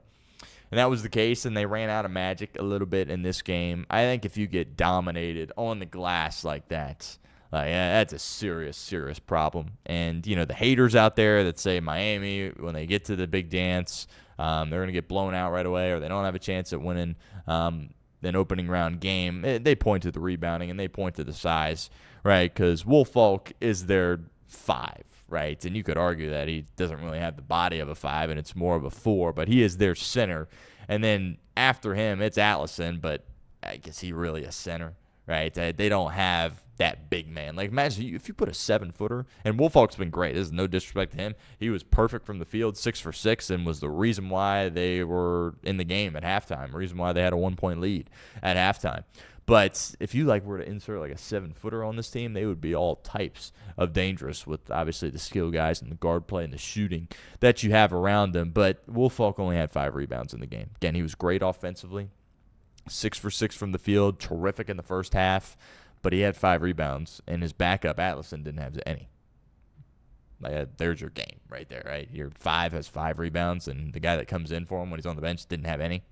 [SPEAKER 1] And that was the case, and they ran out of magic a little bit in this game. I think if you get dominated on the glass like that, that's a serious, serious problem. And, the haters out there that say Miami, when they get to the big dance, they're going to get blown out right away or they don't have a chance at winning an opening round game, they point to the rebounding and they point to the size, right? Because Woolfolk is their 5, right? And you could argue that he doesn't really have the body of a 5 and it's more of a 4, but he is their center. And then after him, it's Allison, but I guess he really a center, right? They don't have that big man. Imagine if you put a 7-footer, and Woolfolk's been great. This is no disrespect to him. He was perfect from the field, 6 for 6, and was the reason why they were in the game at halftime, reason why they had a 1-point lead at halftime. But if you were to insert a 7-footer on this team, they would be all types of dangerous with obviously the skill guys and the guard play and the shooting that you have around them. But Woolfolk only had 5 rebounds in the game. Again, he was great offensively, 6 for 6 from the field, terrific in the first half. But he had 5 rebounds, and his backup, Allison, didn't have any. There's your game right there, right? Your 5 has 5 rebounds, and the guy that comes in for him when he's on the bench didn't have any.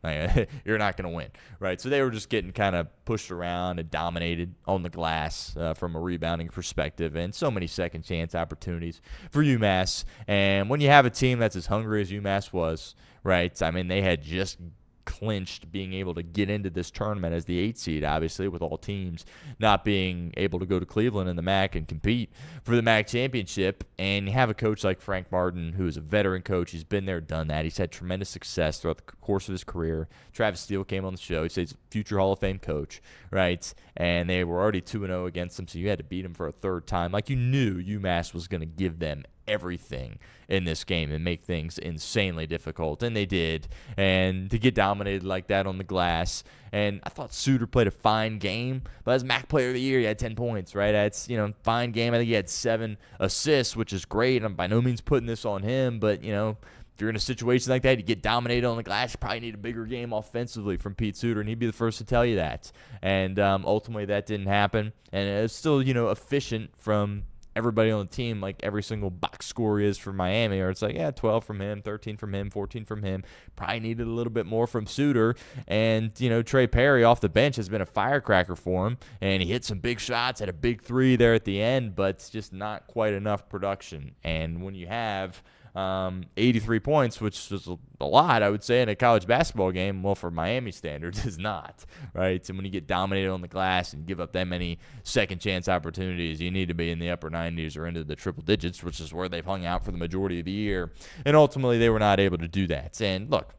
[SPEAKER 1] You're not going to win, right? So they were just getting kind of pushed around and dominated on the glass from a rebounding perspective, and so many second chance opportunities for UMass. And when you have a team that's as hungry as UMass was, right? They had just clinched being able to get into this tournament as the 8 seed, obviously, with all teams not being able to go to Cleveland in the MAC and compete for the MAC championship. And you have a coach like Frank Martin, who is a veteran coach. He's been there, done that. He's had tremendous success throughout the course of his career. Travis Steele came on the show. He says he's a future Hall of Fame coach, right? And they were already 2-0 against him, so you had to beat him for a third time. You knew UMass was going to give them everything in this game and make things insanely difficult, and they did. And to get dominated like that on the glass, and I thought Suter played a fine game, but as MAC Player of the Year, he had 10 points, right? That's fine game. I think he had 7 assists, which is great. I'm by no means putting this on him, but if you're in a situation like that, you get dominated on the glass, you probably need a bigger game offensively from Pete Suter, and he'd be the first to tell you that. And ultimately, that didn't happen, and it's still efficient from everybody on the team. Every single box score is for Miami, or it's 12 from him, 13 from him, 14 from him. Probably needed a little bit more from Suter. And Trey Perry off the bench has been a firecracker for him, and he hit some big shots, had a big 3 there at the end, but it's just not quite enough production. And when you have 83 points, which is a lot, I would say, in a college basketball game, well, for Miami standards, is not, right? And when you get dominated on the glass and give up that many second chance opportunities, you need to be in the upper 90s or into the triple digits, which is where they've hung out for the majority of the year. And ultimately, they were not able to do that. And look,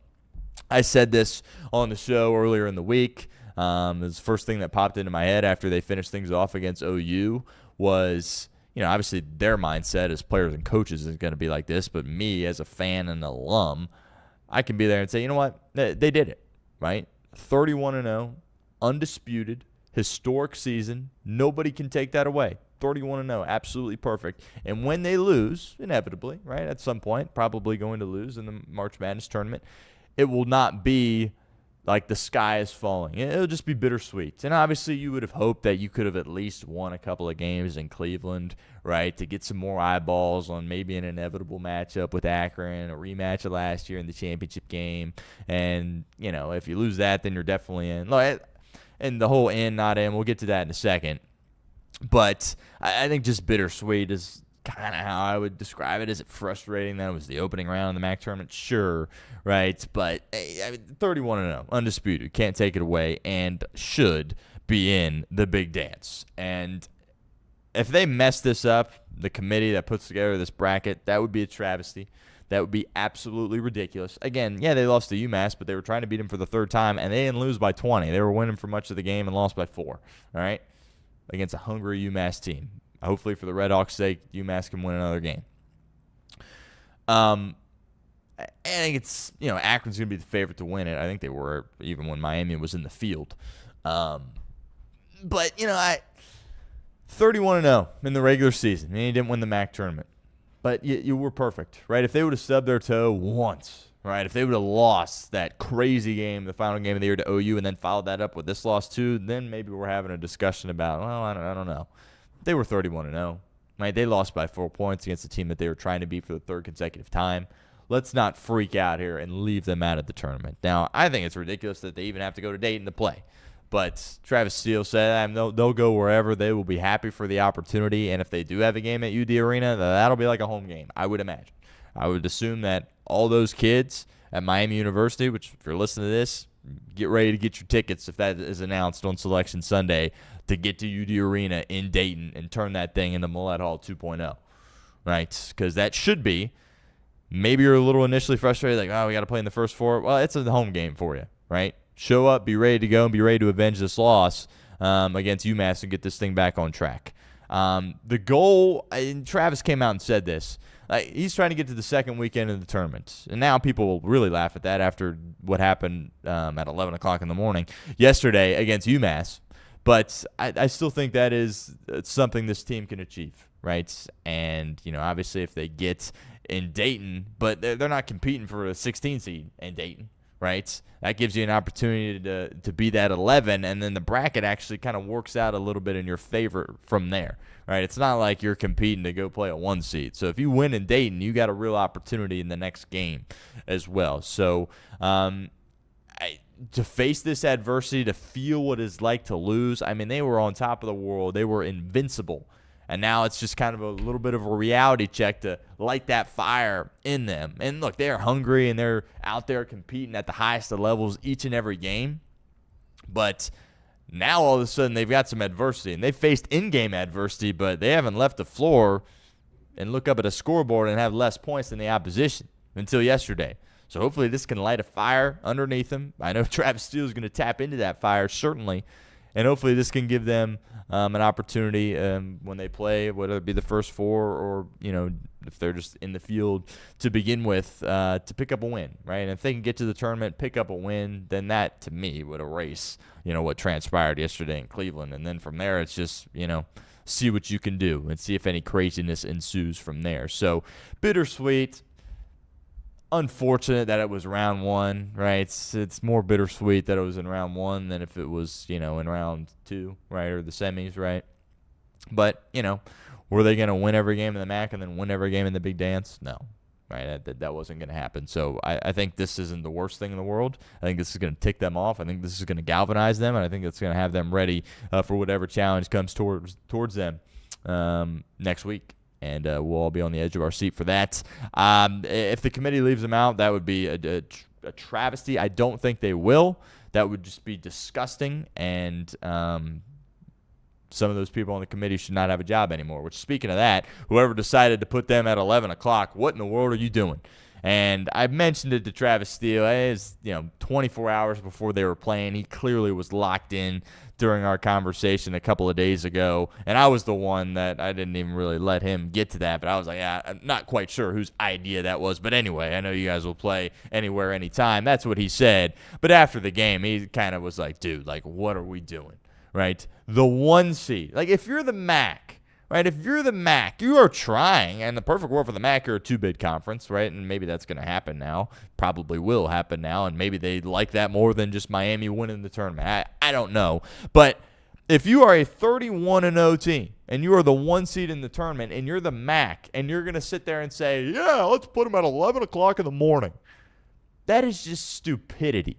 [SPEAKER 1] I said this on the show earlier in the week. It was the first thing that popped into my head after they finished things off against OU was, obviously their mindset as players and coaches is going to be like this, but me as a fan and alum, I can be there and say, you know what, they did it, right? 31-0, undisputed, historic season. Nobody can take that away. 31-0, absolutely perfect. And when they lose, inevitably, right, at some point, probably going to lose in the March Madness tournament, it will not be like the sky is falling. It'll just be bittersweet. And obviously you would have hoped that you could have at least won a couple of games in Cleveland, right, to get some more eyeballs on maybe an inevitable matchup with Akron, a rematch of last year in the championship game. And, if you lose that, then you're definitely in. And the whole in, not in, we'll get to that in a second. But I think just bittersweet is kind of how I would describe it. Is it frustrating that it was the opening round of the MAC tournament? Sure, right? But 31-0, undisputed, can't take it away, and should be in the big dance. And if they mess this up, the committee that puts together this bracket, that would be a travesty. That would be absolutely ridiculous. Again, yeah, they lost to UMass, but they were trying to beat them for the third time, and they didn't lose by 20. They were winning for much of the game and lost by 4, all right, against a hungry UMass team. Hopefully, for the RedHawks' sake, UMass can win another game. I think it's, Akron's going to be the favorite to win it. I think they were, even when Miami was in the field. But, 31-0 in the regular season. And he didn't win the MAC tournament. But you were perfect, right? If they would have stubbed their toe once, right? If they would have lost that crazy game, the final game of the year to OU, and then followed that up with this loss too, then maybe we're having a discussion about, well, I don't know. They were 31-0, right? They lost by 4 points against the team that they were trying to beat for the third consecutive time. Let's not freak out here and leave them out of the tournament. Now, I think it's ridiculous that they even have to go to Dayton to play. But Travis Steele said they'll go wherever. They will be happy for the opportunity. And if they do have a game at UD Arena, that'll be like a home game, I would imagine. I would assume that all those kids at Miami University, which if you're listening to this, get ready to get your tickets if that is announced on Selection Sunday to get to UD Arena in Dayton and turn that thing into Millett Hall 2.0, right? Because that should be. Maybe you're a little initially frustrated, like, oh, we got to play in the first four. Well, it's a home game for you, right? Show up, be ready to go, and be ready to avenge this loss against UMass and get this thing back on track. The goal, and Travis came out and said this, he's trying to get to the second weekend of the tournament. And now people will really laugh at that after what happened at 11 o'clock in the morning yesterday against UMass. But I still think that is something this team can achieve, right? And, obviously if they get in Dayton, but they're not competing for a 16 seed in Dayton, right? That gives you an opportunity to be that 11, and then the bracket actually kind of works out a little bit in your favor from there, right? It's not like you're competing to go play a 1 seed. So if you win in Dayton, you got a real opportunity in the next game as well. So to face this adversity, to feel what it's like to lose, I mean, they were on top of the world. They were invincible. And now it's just kind of a little bit of a reality check to light that fire in them. And look, they're hungry and they're out there competing at the highest of levels each and every game. But now all of a sudden they've got some adversity. And they've faced in-game adversity, but they haven't left the floor and look up at a scoreboard and have less points than the opposition until yesterday. So hopefully this can light a fire underneath them. I know Travis Steele is going to tap into that fire, certainly. And hopefully this can give them an opportunity when they play, whether it be the first four or, if they're just in the field to begin with, to pick up a win, right? And if they can get to the tournament, pick up a win, then that, to me, would erase, what transpired yesterday in Cleveland. And then from there, it's just, see what you can do and see if any craziness ensues from there. So bittersweet. Unfortunate that it was round one, right? It's more bittersweet that it was in round one than if it was, in round two, right, or the semis, right? But, were they going to win every game in the MAC and then win every game in the Big Dance? No, right? That wasn't going to happen. So I think this isn't the worst thing in the world. I think this is going to tick them off. I think this is going to galvanize them, and I think it's going to have them ready for whatever challenge comes towards them next week. And we'll all be on the edge of our seat for that. If the committee leaves them out, that would be a travesty. I don't think they will. That would just be disgusting. And some of those people on the committee should not have a job anymore. Which, speaking of that, whoever decided to put them at 11 o'clock, what in the world are you doing? And I mentioned it to Travis Steele. It was, 24 hours before they were playing. He clearly was locked in during our conversation a couple of days ago. And I was the one that I didn't even really let him get to that. But I was like, I'm not quite sure whose idea that was. But anyway, I know you guys will play anywhere, anytime. That's what he said. But after the game, he kind of was like, dude, what are we doing? Right? The 1 seed. If you're the MAC, right? If you're the MAC, you are trying, and the perfect world for the MAC are a 2-bid conference, right? And maybe that's going to happen now. Probably will happen now, and maybe they like that more than just Miami winning the tournament. I don't know. But if you are a 31-0 team, and you are the 1 seed in the tournament, and you're the MAC, and you're going to sit there and say, yeah, let's put them at 11 o'clock in the morning, that is just stupidity.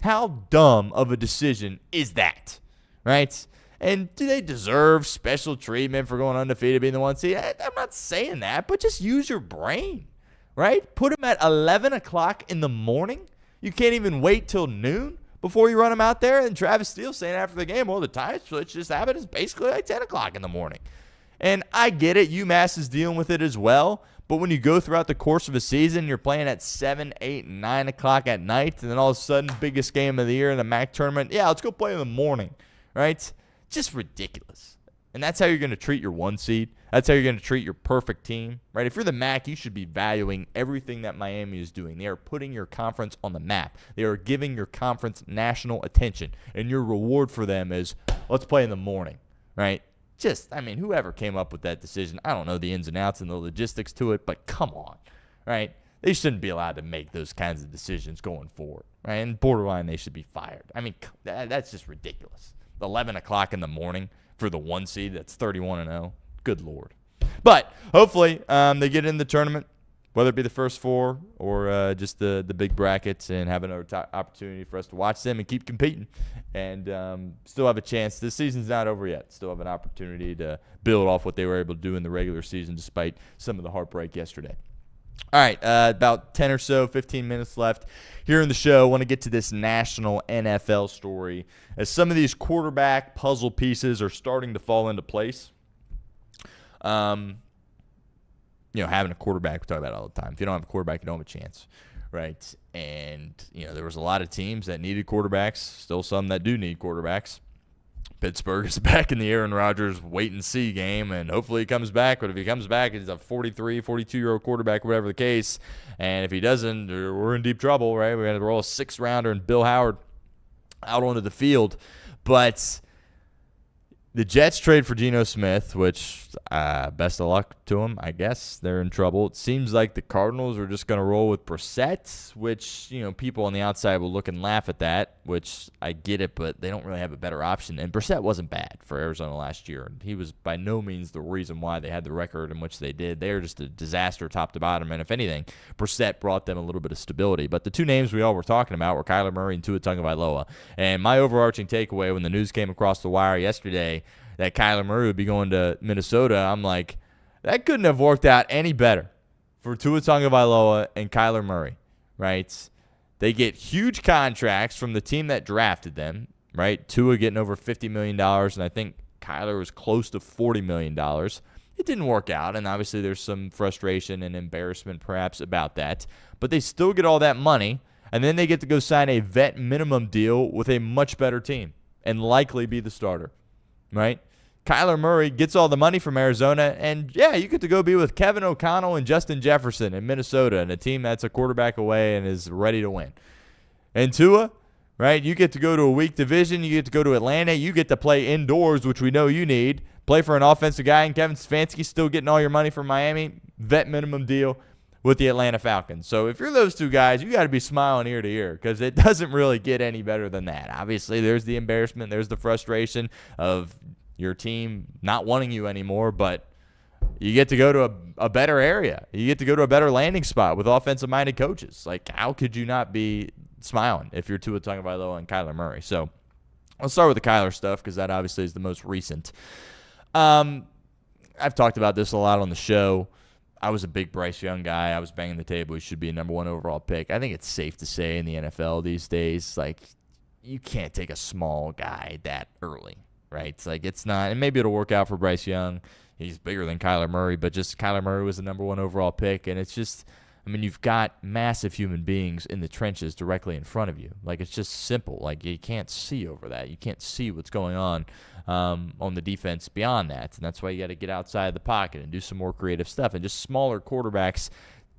[SPEAKER 1] How dumb of a decision is that, right? And do they deserve special treatment for going undefeated, being the 1 seed? I'm not saying that, but just use your brain, right? Put them at 11 o'clock in the morning. You can't even wait till noon before you run them out there. And Travis Steele saying after the game, well, the time switch just happened. It's basically 10 o'clock in the morning. And I get it. UMass is dealing with it as well. But when you go throughout the course of a season, you're playing at 7, 8, 9 o'clock at night, and then all of a sudden, biggest game of the year in the MAC tournament, yeah, let's go play in the morning, right? Just ridiculous. And that's how you're going to treat your 1 seed. That's how you're going to treat your perfect team, right? If you're the MAC, you should be valuing everything that Miami is doing. They are putting your conference on the map. They are giving your conference national attention. And your reward for them is, let's play in the morning, right? whoever came up with that decision, I don't know the ins and outs and the logistics to it, but come on, right? They shouldn't be allowed to make those kinds of decisions going forward, right? And borderline, they should be fired. I mean, that's just ridiculous. 11 o'clock in the morning for the 1 seed that's 31-0. Good Lord. But hopefully they get in the tournament, whether it be the first 4 or just the big brackets, and have another opportunity for us to watch them and keep competing and still have a chance. This season's not over yet. Still have an opportunity to build off what they were able to do in the regular season despite some of the heartbreak yesterday. All right, about 10 or so, 15 minutes left here in the show. I want to get to this national NFL story as some of these quarterback puzzle pieces are starting to fall into place. Having a quarterback, we talk about it all the time. If you don't have a quarterback, you don't have a chance, right? And, there was a lot of teams that needed quarterbacks, still some that do need quarterbacks. Pittsburgh is back in the Aaron Rodgers wait-and-see game, and hopefully he comes back. But if he comes back, he's a 43, 42-year-old quarterback, whatever the case. And if he doesn't, we're in deep trouble, right? We're going to roll a 6th-rounder and Bill Howard out onto the field. But the Jets trade for Geno Smith, which best of luck to them, I guess. They're in trouble. It seems like the Cardinals are just going to roll with Brissett, which, people on the outside will look and laugh at that, which I get it, but they don't really have a better option. And Brissett wasn't bad for Arizona last year. He was by no means the reason why they had the record in which they did. They were just a disaster top to bottom, and if anything, Brissett brought them a little bit of stability. But the two names we all were talking about were Kyler Murray and Tua Tagovailoa. And my overarching takeaway when the news came across the wire yesterday that Kyler Murray would be going to Minnesota, I'm like, that couldn't have worked out any better for Tua Tagovailoa and Kyler Murray, right? They get huge contracts from the team that drafted them, right? Tua getting over $50 million, and I think Kyler was close to $40 million. It didn't work out, and obviously there's some frustration and embarrassment perhaps about that. But they still get all that money, and then they get to go sign a vet minimum deal with a much better team and likely be the starter, right? Kyler Murray gets all the money from Arizona, and, you get to go be with Kevin O'Connell and Justin Jefferson in Minnesota and a team that's a quarterback away and is ready to win. And Tua, right, you get to go to a weak division. You get to go to Atlanta. You get to play indoors, which we know you need. Play for an offensive guy, and Kevin Stefanski still getting all your money from Miami. Vet minimum deal with the Atlanta Falcons. So if you're those two guys, you got to be smiling ear to ear because it doesn't really get any better than that. Obviously, there's the embarrassment. There's the frustration of your team not wanting you anymore, but you get to go to a better area. You get to go to a better landing spot with offensive-minded coaches. Like, how could you not be smiling if you're Tua Tagovailoa and Kyler Murray? So I'll start with the Kyler stuff because that obviously is the most recent. I've talked about this a lot on the show. I was a big Bryce Young guy. I was banging the table. He should be a number 1 overall pick. I think it's safe to say in the NFL these days, like, you can't take a small guy that early. Right? It's like it's not, and maybe it'll work out for Bryce Young. He's bigger than Kyler Murray, but just Kyler Murray was the number 1 overall pick, and it's just, you've got massive human beings in the trenches directly in front of you. Like, it's just simple. Like, you can't see over that. You can't see what's going on the defense beyond that, and that's why you got to get outside the pocket and do some more creative stuff. And just smaller quarterbacks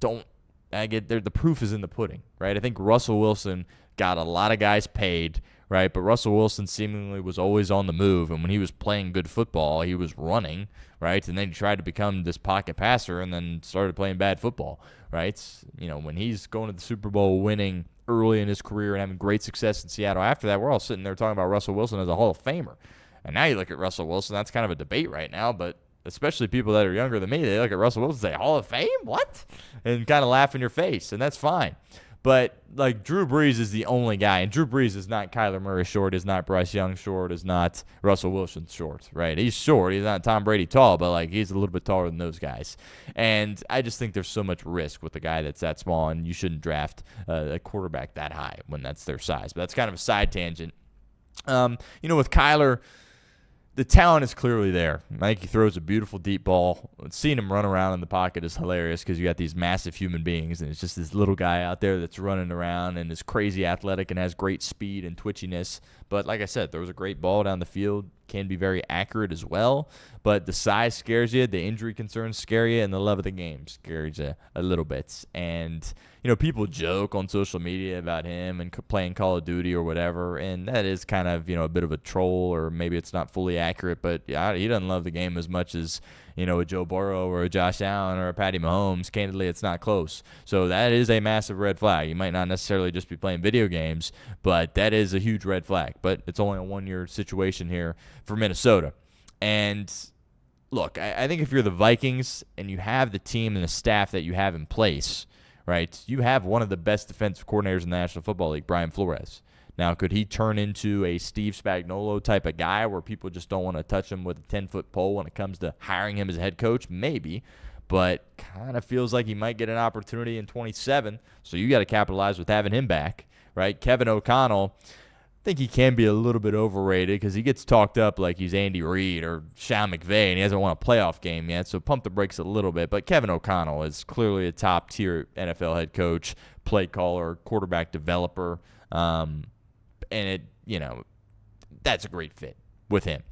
[SPEAKER 1] the proof is in the pudding, right? I think Russell Wilson got a lot of guys paid, right? But Russell Wilson seemingly was always on the move, and when he was playing good football, he was running, right? And then he tried to become this pocket passer and then started playing bad football, right? When he's going to the Super Bowl winning early in his career and having great success in Seattle after that, we're all sitting there talking about Russell Wilson as a Hall of Famer. And now you look at Russell Wilson, that's kind of a debate right now, but especially people that are younger than me, they look at Russell Wilson and say, Hall of Fame? What? And kind of laugh in your face, and that's fine. But, like, Drew Brees is the only guy, and Drew Brees is not Kyler Murray short, is not Bryce Young short, is not Russell Wilson short, right? He's short. He's not Tom Brady tall, but, like, he's a little bit taller than those guys. And I just think there's so much risk with a guy that's that small, and you shouldn't draft a quarterback that high when that's their size. But that's kind of a side tangent. With Kyler, the talent is clearly there. I think he throws a beautiful deep ball. Seeing him run around in the pocket is hilarious because you got these massive human beings, and it's just this little guy out there that's running around and is crazy athletic and has great speed and twitchiness. But like I said, throws a great ball down the field, can be very accurate as well. But the size scares you, the injury concerns scare you, and the love of the game scares you a little bit. And, people joke on social media about him and playing Call of Duty or whatever, and that is kind of, a bit of a troll, or maybe it's not fully accurate, but yeah, he doesn't love the game as much as, a Joe Burrow or a Josh Allen or a Patty Mahomes. Candidly, it's not close. So that is a massive red flag. You might not necessarily just be playing video games, but that is a huge red flag. But it's only a one-year situation here for Minnesota. And look, I think if you're the Vikings and you have the team and the staff that you have in place, right, you have one of the best defensive coordinators in the National Football League, Brian Flores. Now, could he turn into a Steve Spagnuolo type of guy where people just don't want to touch him with a 10-foot pole when it comes to hiring him as a head coach? Maybe, but kind of feels like he might get an opportunity in 27, so you got to capitalize with having him back, right? Kevin O'Connell, I think he can be a little bit overrated because he gets talked up like he's Andy Reid or Sean McVay, and he hasn't won a playoff game yet, so pump the brakes a little bit. But Kevin O'Connell is clearly a top-tier NFL head coach, play caller, quarterback developer, and that's a great fit with him.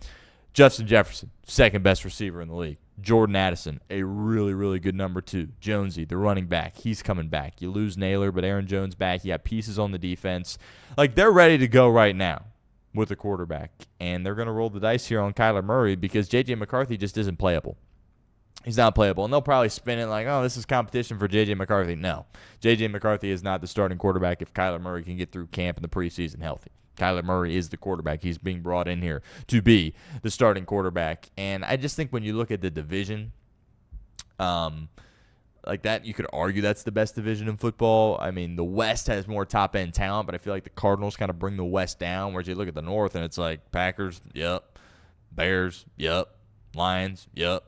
[SPEAKER 1] Justin Jefferson, second best receiver in the league. Jordan Addison, a really, really good number 2. Jonesy, the running back, he's coming back. You lose Naylor, but Aaron Jones back. You got pieces on the defense. Like, they're ready to go right now with a quarterback, and they're going to roll the dice here on Kyler Murray because J.J. McCarthy just isn't playable. He's not playable, and they'll probably spin it like, oh, this is competition for J.J. McCarthy. No. J.J. McCarthy is not the starting quarterback if Kyler Murray can get through camp in the preseason healthy. Kyler Murray is the quarterback. He's being brought in here to be the starting quarterback. And I just think when you look at the division, like that, you could argue that's the best division in football. I mean, the West has more top-end talent, but I feel like the Cardinals kind of bring the West down, whereas you look at the North and it's like Packers, yep. Bears, yep. Lions, yep.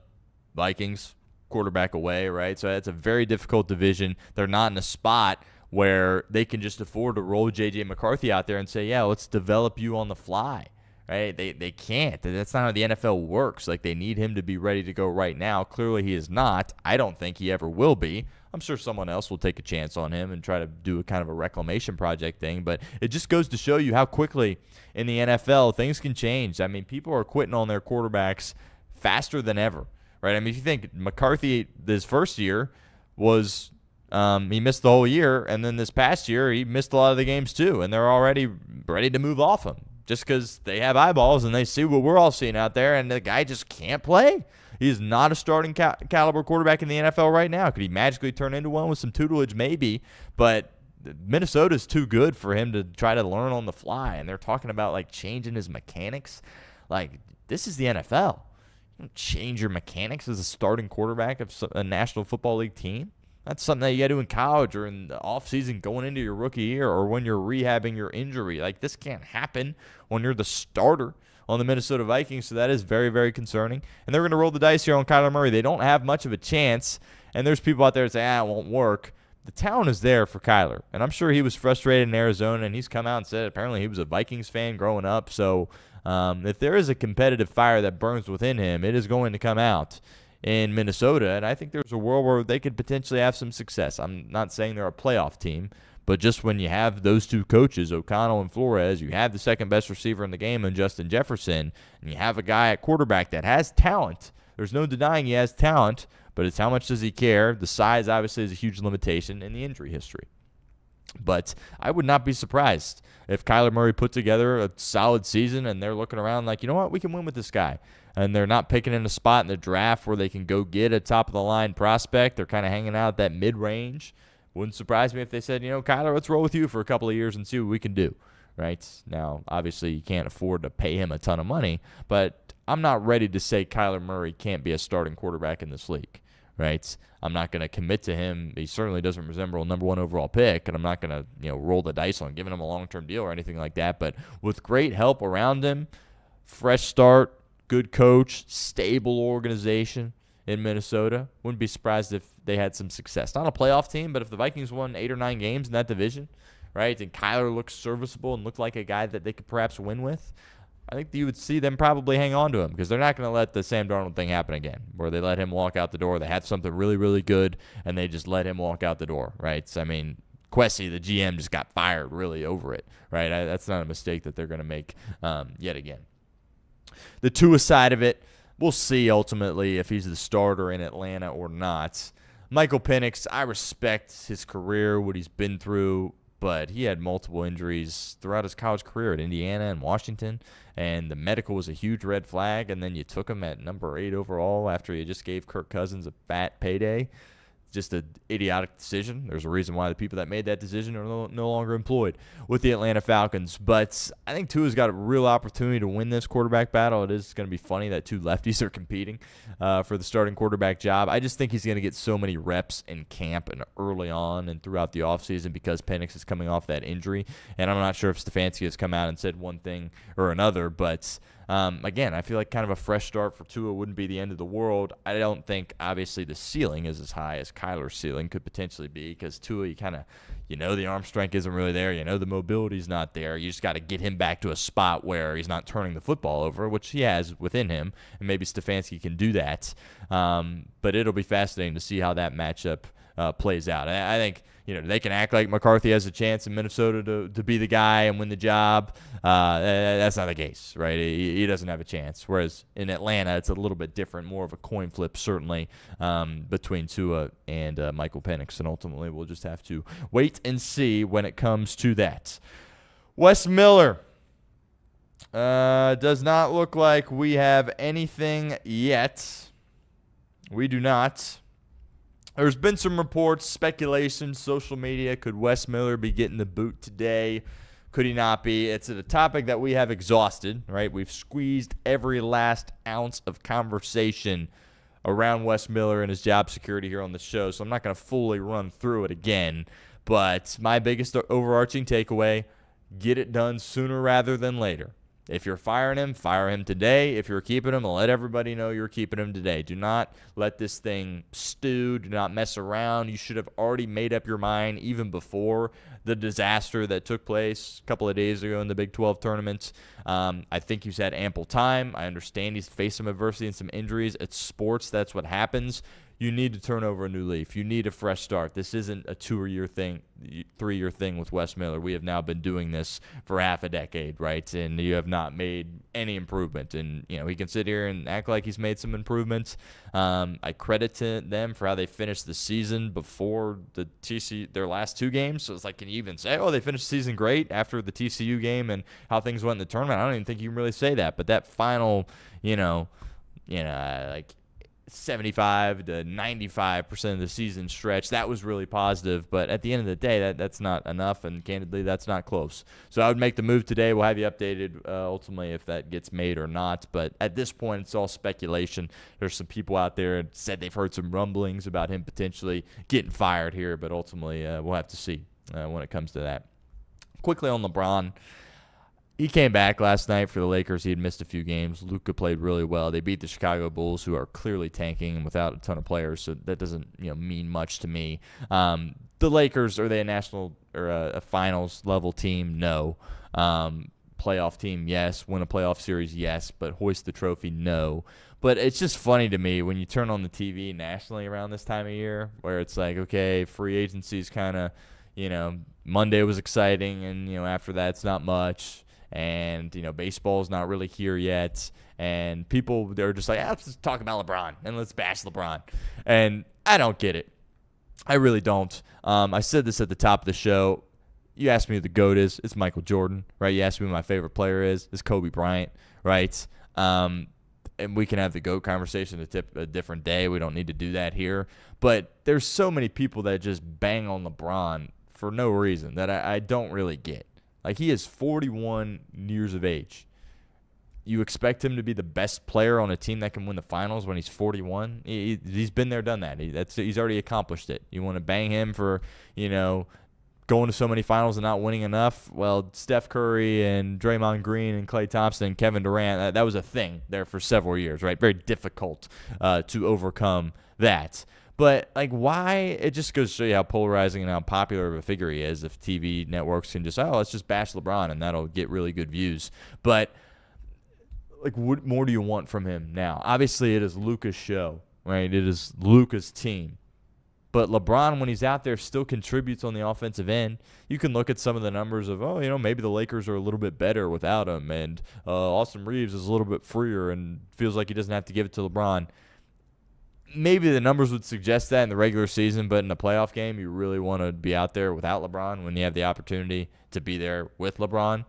[SPEAKER 1] Vikings, quarterback away, right? So that's a very difficult division. They're not in a spot where they can just afford to roll J.J. McCarthy out there and say, yeah, let's develop you on the fly, right? They can't. That's not how the NFL works. Like, they need him to be ready to go right now. Clearly he is not. I don't think he ever will be. I'm sure someone else will take a chance on him and try to do a kind of a reclamation project thing, but it just goes to show you how quickly in the NFL things can change. I mean, people are quitting on their quarterbacks faster than ever. Right? I mean, if you think McCarthy, this first year was he missed the whole year, and then this past year he missed a lot of the games too, and they're already ready to move off him just because they have eyeballs and they see what we're all seeing out there, and the guy just can't play. He's not a starting caliber quarterback in the NFL right now. Could he magically turn into one with some tutelage? Maybe, but Minnesota's too good for him to try to learn on the fly, and they're talking about like changing his mechanics. Like, this is the NFL. Change your mechanics as a starting quarterback of a National Football League team. That's something that you got to do in college or in the offseason going into your rookie year or when you're rehabbing your injury. Like, this can't happen when you're the starter on the Minnesota Vikings, so that is very, very concerning. And they're going to roll the dice here on Kyler Murray. They don't have much of a chance, and there's people out there that say, it won't work. The talent is there for Kyler, and I'm sure he was frustrated in Arizona, and he's come out and said apparently he was a Vikings fan growing up, so if there is a competitive fire that burns within him, it is going to come out in Minnesota, and I think there's a world where they could potentially have some success. I'm not saying they're a playoff team, but just when you have those two coaches, O'Connell and Flores, you have the second best receiver in the game in Justin Jefferson, and you have a guy at quarterback that has talent. There's no denying he has talent, but it's how much does he care? The size obviously is a huge limitation in the injury history. But I would not be surprised if Kyler Murray put together a solid season and they're looking around like, you know what, we can win with this guy. And they're not picking in a spot in the draft where they can go get a top-of-the-line prospect. They're kind of hanging out at that mid-range. Wouldn't surprise me if they said, Kyler, let's roll with you for a couple of years and see what we can do. Right? Now, obviously, you can't afford to pay him a ton of money, but I'm not ready to say Kyler Murray can't be a starting quarterback in this league. Right? I'm not going to commit to him. He certainly doesn't resemble a number one overall pick, and I'm not going to roll the dice on giving him a long-term deal or anything like that. But with great help around him, fresh start, good coach, stable organization in Minnesota, wouldn't be surprised if they had some success. Not a playoff team, but if the Vikings won 8 or 9 games in that division, right, and Kyler looks serviceable and looked like a guy that they could perhaps win with, I think you would see them probably hang on to him because they're not going to let the Sam Darnold thing happen again, where they let him walk out the door. They had something really, really good, and they just let him walk out the door, right? I mean, Quessy, the GM, just got fired really over it, right? That's not a mistake that they're going to make yet again. The Tua side of it, we'll see ultimately if he's the starter in Atlanta or not. Michael Penix, I respect his career, what he's been through, but he had multiple injuries throughout his college career at Indiana and Washington, and the medical was a huge red flag, and then you took him at number 8 overall after you just gave Kirk Cousins a fat payday. Just an idiotic decision. There's a reason why the people that made that decision are no longer employed with the Atlanta Falcons. But I think Tua's got a real opportunity to win this quarterback battle. It is going to be funny that 2 lefties are competing for the starting quarterback job. I just think he's going to get so many reps in camp and early on and throughout the offseason because Penix is coming off that injury. And I'm not sure if Stefanski has come out and said one thing or another, but again, I feel like kind of a fresh start for Tua wouldn't be the end of the world. I don't think, obviously, the ceiling is as high as Kyler's ceiling could potentially be because Tua, the arm strength isn't really there. The mobility's not there. You just got to get him back to a spot where he's not turning the football over, which he has within him, and maybe Stefanski can do that. But it'll be fascinating to see how that matchup plays out. I think they can act like McCarthy has a chance in Minnesota to be the guy and win the job. That's not the case, right? He doesn't have a chance. Whereas in Atlanta, it's a little bit different, more of a coin flip, certainly, between Tua and Michael Penix. And ultimately, we'll just have to wait and see when it comes to that. Wes Miller. Does not look like we have anything yet. We do not. There's been some reports, speculation, social media. Could Wes Miller be getting the boot today? Could he not be? It's a topic that we have exhausted, right? We've squeezed every last ounce of conversation around Wes Miller and his job security here on the show, so I'm not going to fully run through it again. But my biggest overarching takeaway, get it done sooner rather than later. If you're firing him, fire him today. If you're keeping him, let everybody know you're keeping him today. Do not let this thing stew. Do not mess around. You should have already made up your mind even before the disaster that took place a couple of days ago in the Big 12 tournament. I think he's had ample time. I understand he's faced some adversity and some injuries. It's sports. That's what happens. You need to turn over a new leaf. You need a fresh start. This isn't a 2-year thing, 3-year thing with Wes Miller. We have now been doing this for half a decade, right? And you have not made any improvement. And, he can sit here and act like he's made some improvements. I credit to them for how they finished the season before their last 2 games. So it's like, can you even say, they finished the season great after the TCU game and how things went in the tournament? I don't even think you can really say that. But that final, like 75 to 95% of the season stretch, that was really positive. But at the end of the day, that's not enough, and candidly, that's not close. So I would make the move today. We'll have you updated ultimately if that gets made or not. But at this point, it's all speculation. There's some people out there that said they've heard some rumblings about him potentially getting fired here, but ultimately we'll have to see when it comes to that. Quickly on LeBron. He came back last night for the Lakers. He had missed a few games. Luka played really well. They beat the Chicago Bulls, who are clearly tanking and without a ton of players, so that doesn't mean much to me. The Lakers, are they a national or a finals level team? No. Playoff team, yes. Win a playoff series, yes. But hoist the trophy, no. But it's just funny to me when you turn on the TV nationally around this time of year, where it's like, okay, free agency's kind of, Monday was exciting, and after that it's not much. And, baseball's not really here yet. And people, they're just like, let's just talk about LeBron and let's bash LeBron. And I don't get it. I really don't. I said this at the top of the show. You asked me who the GOAT is. It's Michael Jordan, right? You asked me who my favorite player is. It's Kobe Bryant, right? And we can have the GOAT conversation a different day. We don't need to do that here. But there's so many people that just bang on LeBron for no reason that I don't really get. Like, he is 41 years of age. You expect him to be the best player on a team that can win the finals when he's 41? He's been there, done that. He's already accomplished it. You want to bang him for, going to so many finals and not winning enough? Well, Steph Curry and Draymond Green and Klay Thompson and Kevin Durant, that was a thing there for several years, right? Very difficult to overcome that. But, why? It just goes to show you how polarizing and how popular of a figure he is if TV networks can just, let's just bash LeBron and that'll get really good views. But, what more do you want from him now? Obviously, it is Luka's show, right? It is Luka's team. But LeBron, when he's out there, still contributes on the offensive end. You can look at some of the numbers of, maybe the Lakers are a little bit better without him, and Austin Reeves is a little bit freer and feels like he doesn't have to give it to LeBron. Maybe the numbers would suggest that in the regular season, but in a playoff game, you really want to be out there without LeBron when you have the opportunity to be there with LeBron.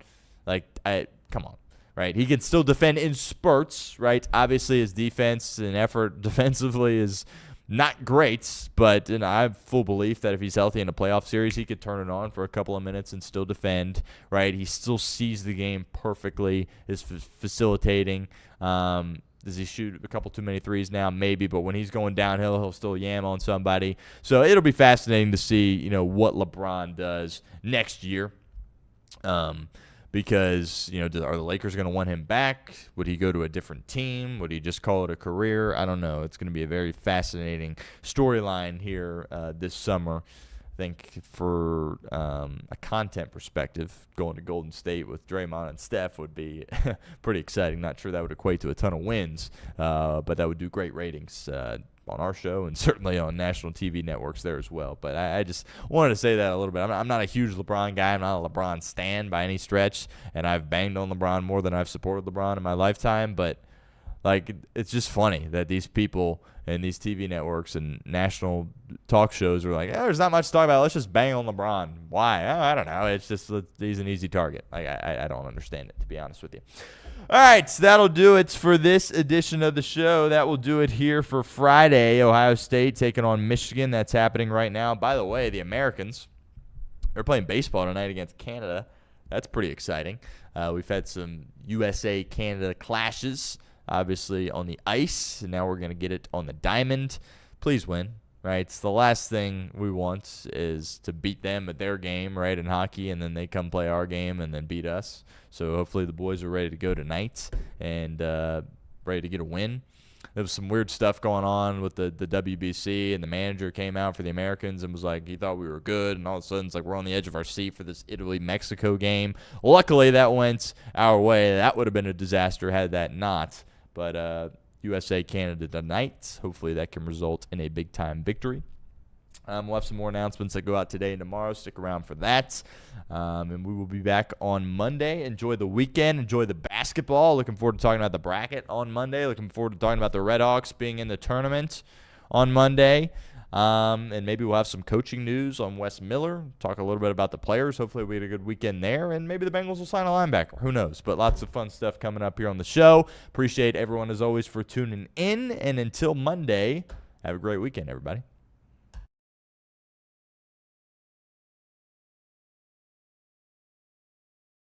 [SPEAKER 1] Come on, right? He can still defend in spurts, right? Obviously, his defense and effort defensively is not great, but I have full belief that if he's healthy in a playoff series, he could turn it on for a couple of minutes and still defend, right? He still sees the game perfectly, is facilitating. Does he shoot a couple too many threes now? Maybe, but when he's going downhill, he'll still yam on somebody. So it'll be fascinating to see, what LeBron does next year. Because, are the Lakers going to want him back? Would he go to a different team? Would he just call it a career? I don't know. It's going to be a very fascinating storyline here this summer. I think for a content perspective, going to Golden State with Draymond and Steph would be pretty exciting. Not sure that would equate to a ton of wins, but that would do great ratings on our show and certainly on national TV networks there as well. But I just wanted to say that a little bit. I'm not a huge LeBron guy. I'm not a LeBron stan by any stretch, and I've banged on LeBron more than I've supported LeBron in my lifetime. But it's just funny that these people and these TV networks and national talk shows are like, there's not much to talk about. Let's just bang on LeBron. Why? I don't know. It's just he's an easy target. I don't understand it, to be honest with you. All right, so that'll do it for this edition of the show. That will do it here for Friday. Ohio State taking on Michigan. That's happening right now. By the way, the Americans, they're playing baseball tonight against Canada. That's pretty exciting. We've had some USA-Canada clashes, obviously, on the ice, and now we're going to get it on the diamond. Please win, right? It's the last thing we want is to beat them at their game, right, in hockey, and then they come play our game and then beat us. So hopefully the boys are ready to go tonight and ready to get a win. There was some weird stuff going on with the WBC, and the manager came out for the Americans and was like, he thought we were good, and all of a sudden it's like we're on the edge of our seat for this Italy-Mexico game. Luckily, that went our way. That would have been a disaster had that not. But USA, Canada tonight. Hopefully that can result in a big-time victory. We'll have some more announcements that go out today and tomorrow. Stick around for that. And we will be back on Monday. Enjoy the weekend. Enjoy the basketball. Looking forward to talking about the bracket on Monday. Looking forward to talking about the RedHawks being in the tournament on Monday. And maybe we'll have some coaching news on Wes Miller. Talk a little bit about the players. Hopefully we get a good weekend there. And maybe the Bengals will sign a linebacker. Who knows? But lots of fun stuff coming up here on the show. Appreciate everyone, as always, for tuning in. And until Monday, have a great weekend, everybody.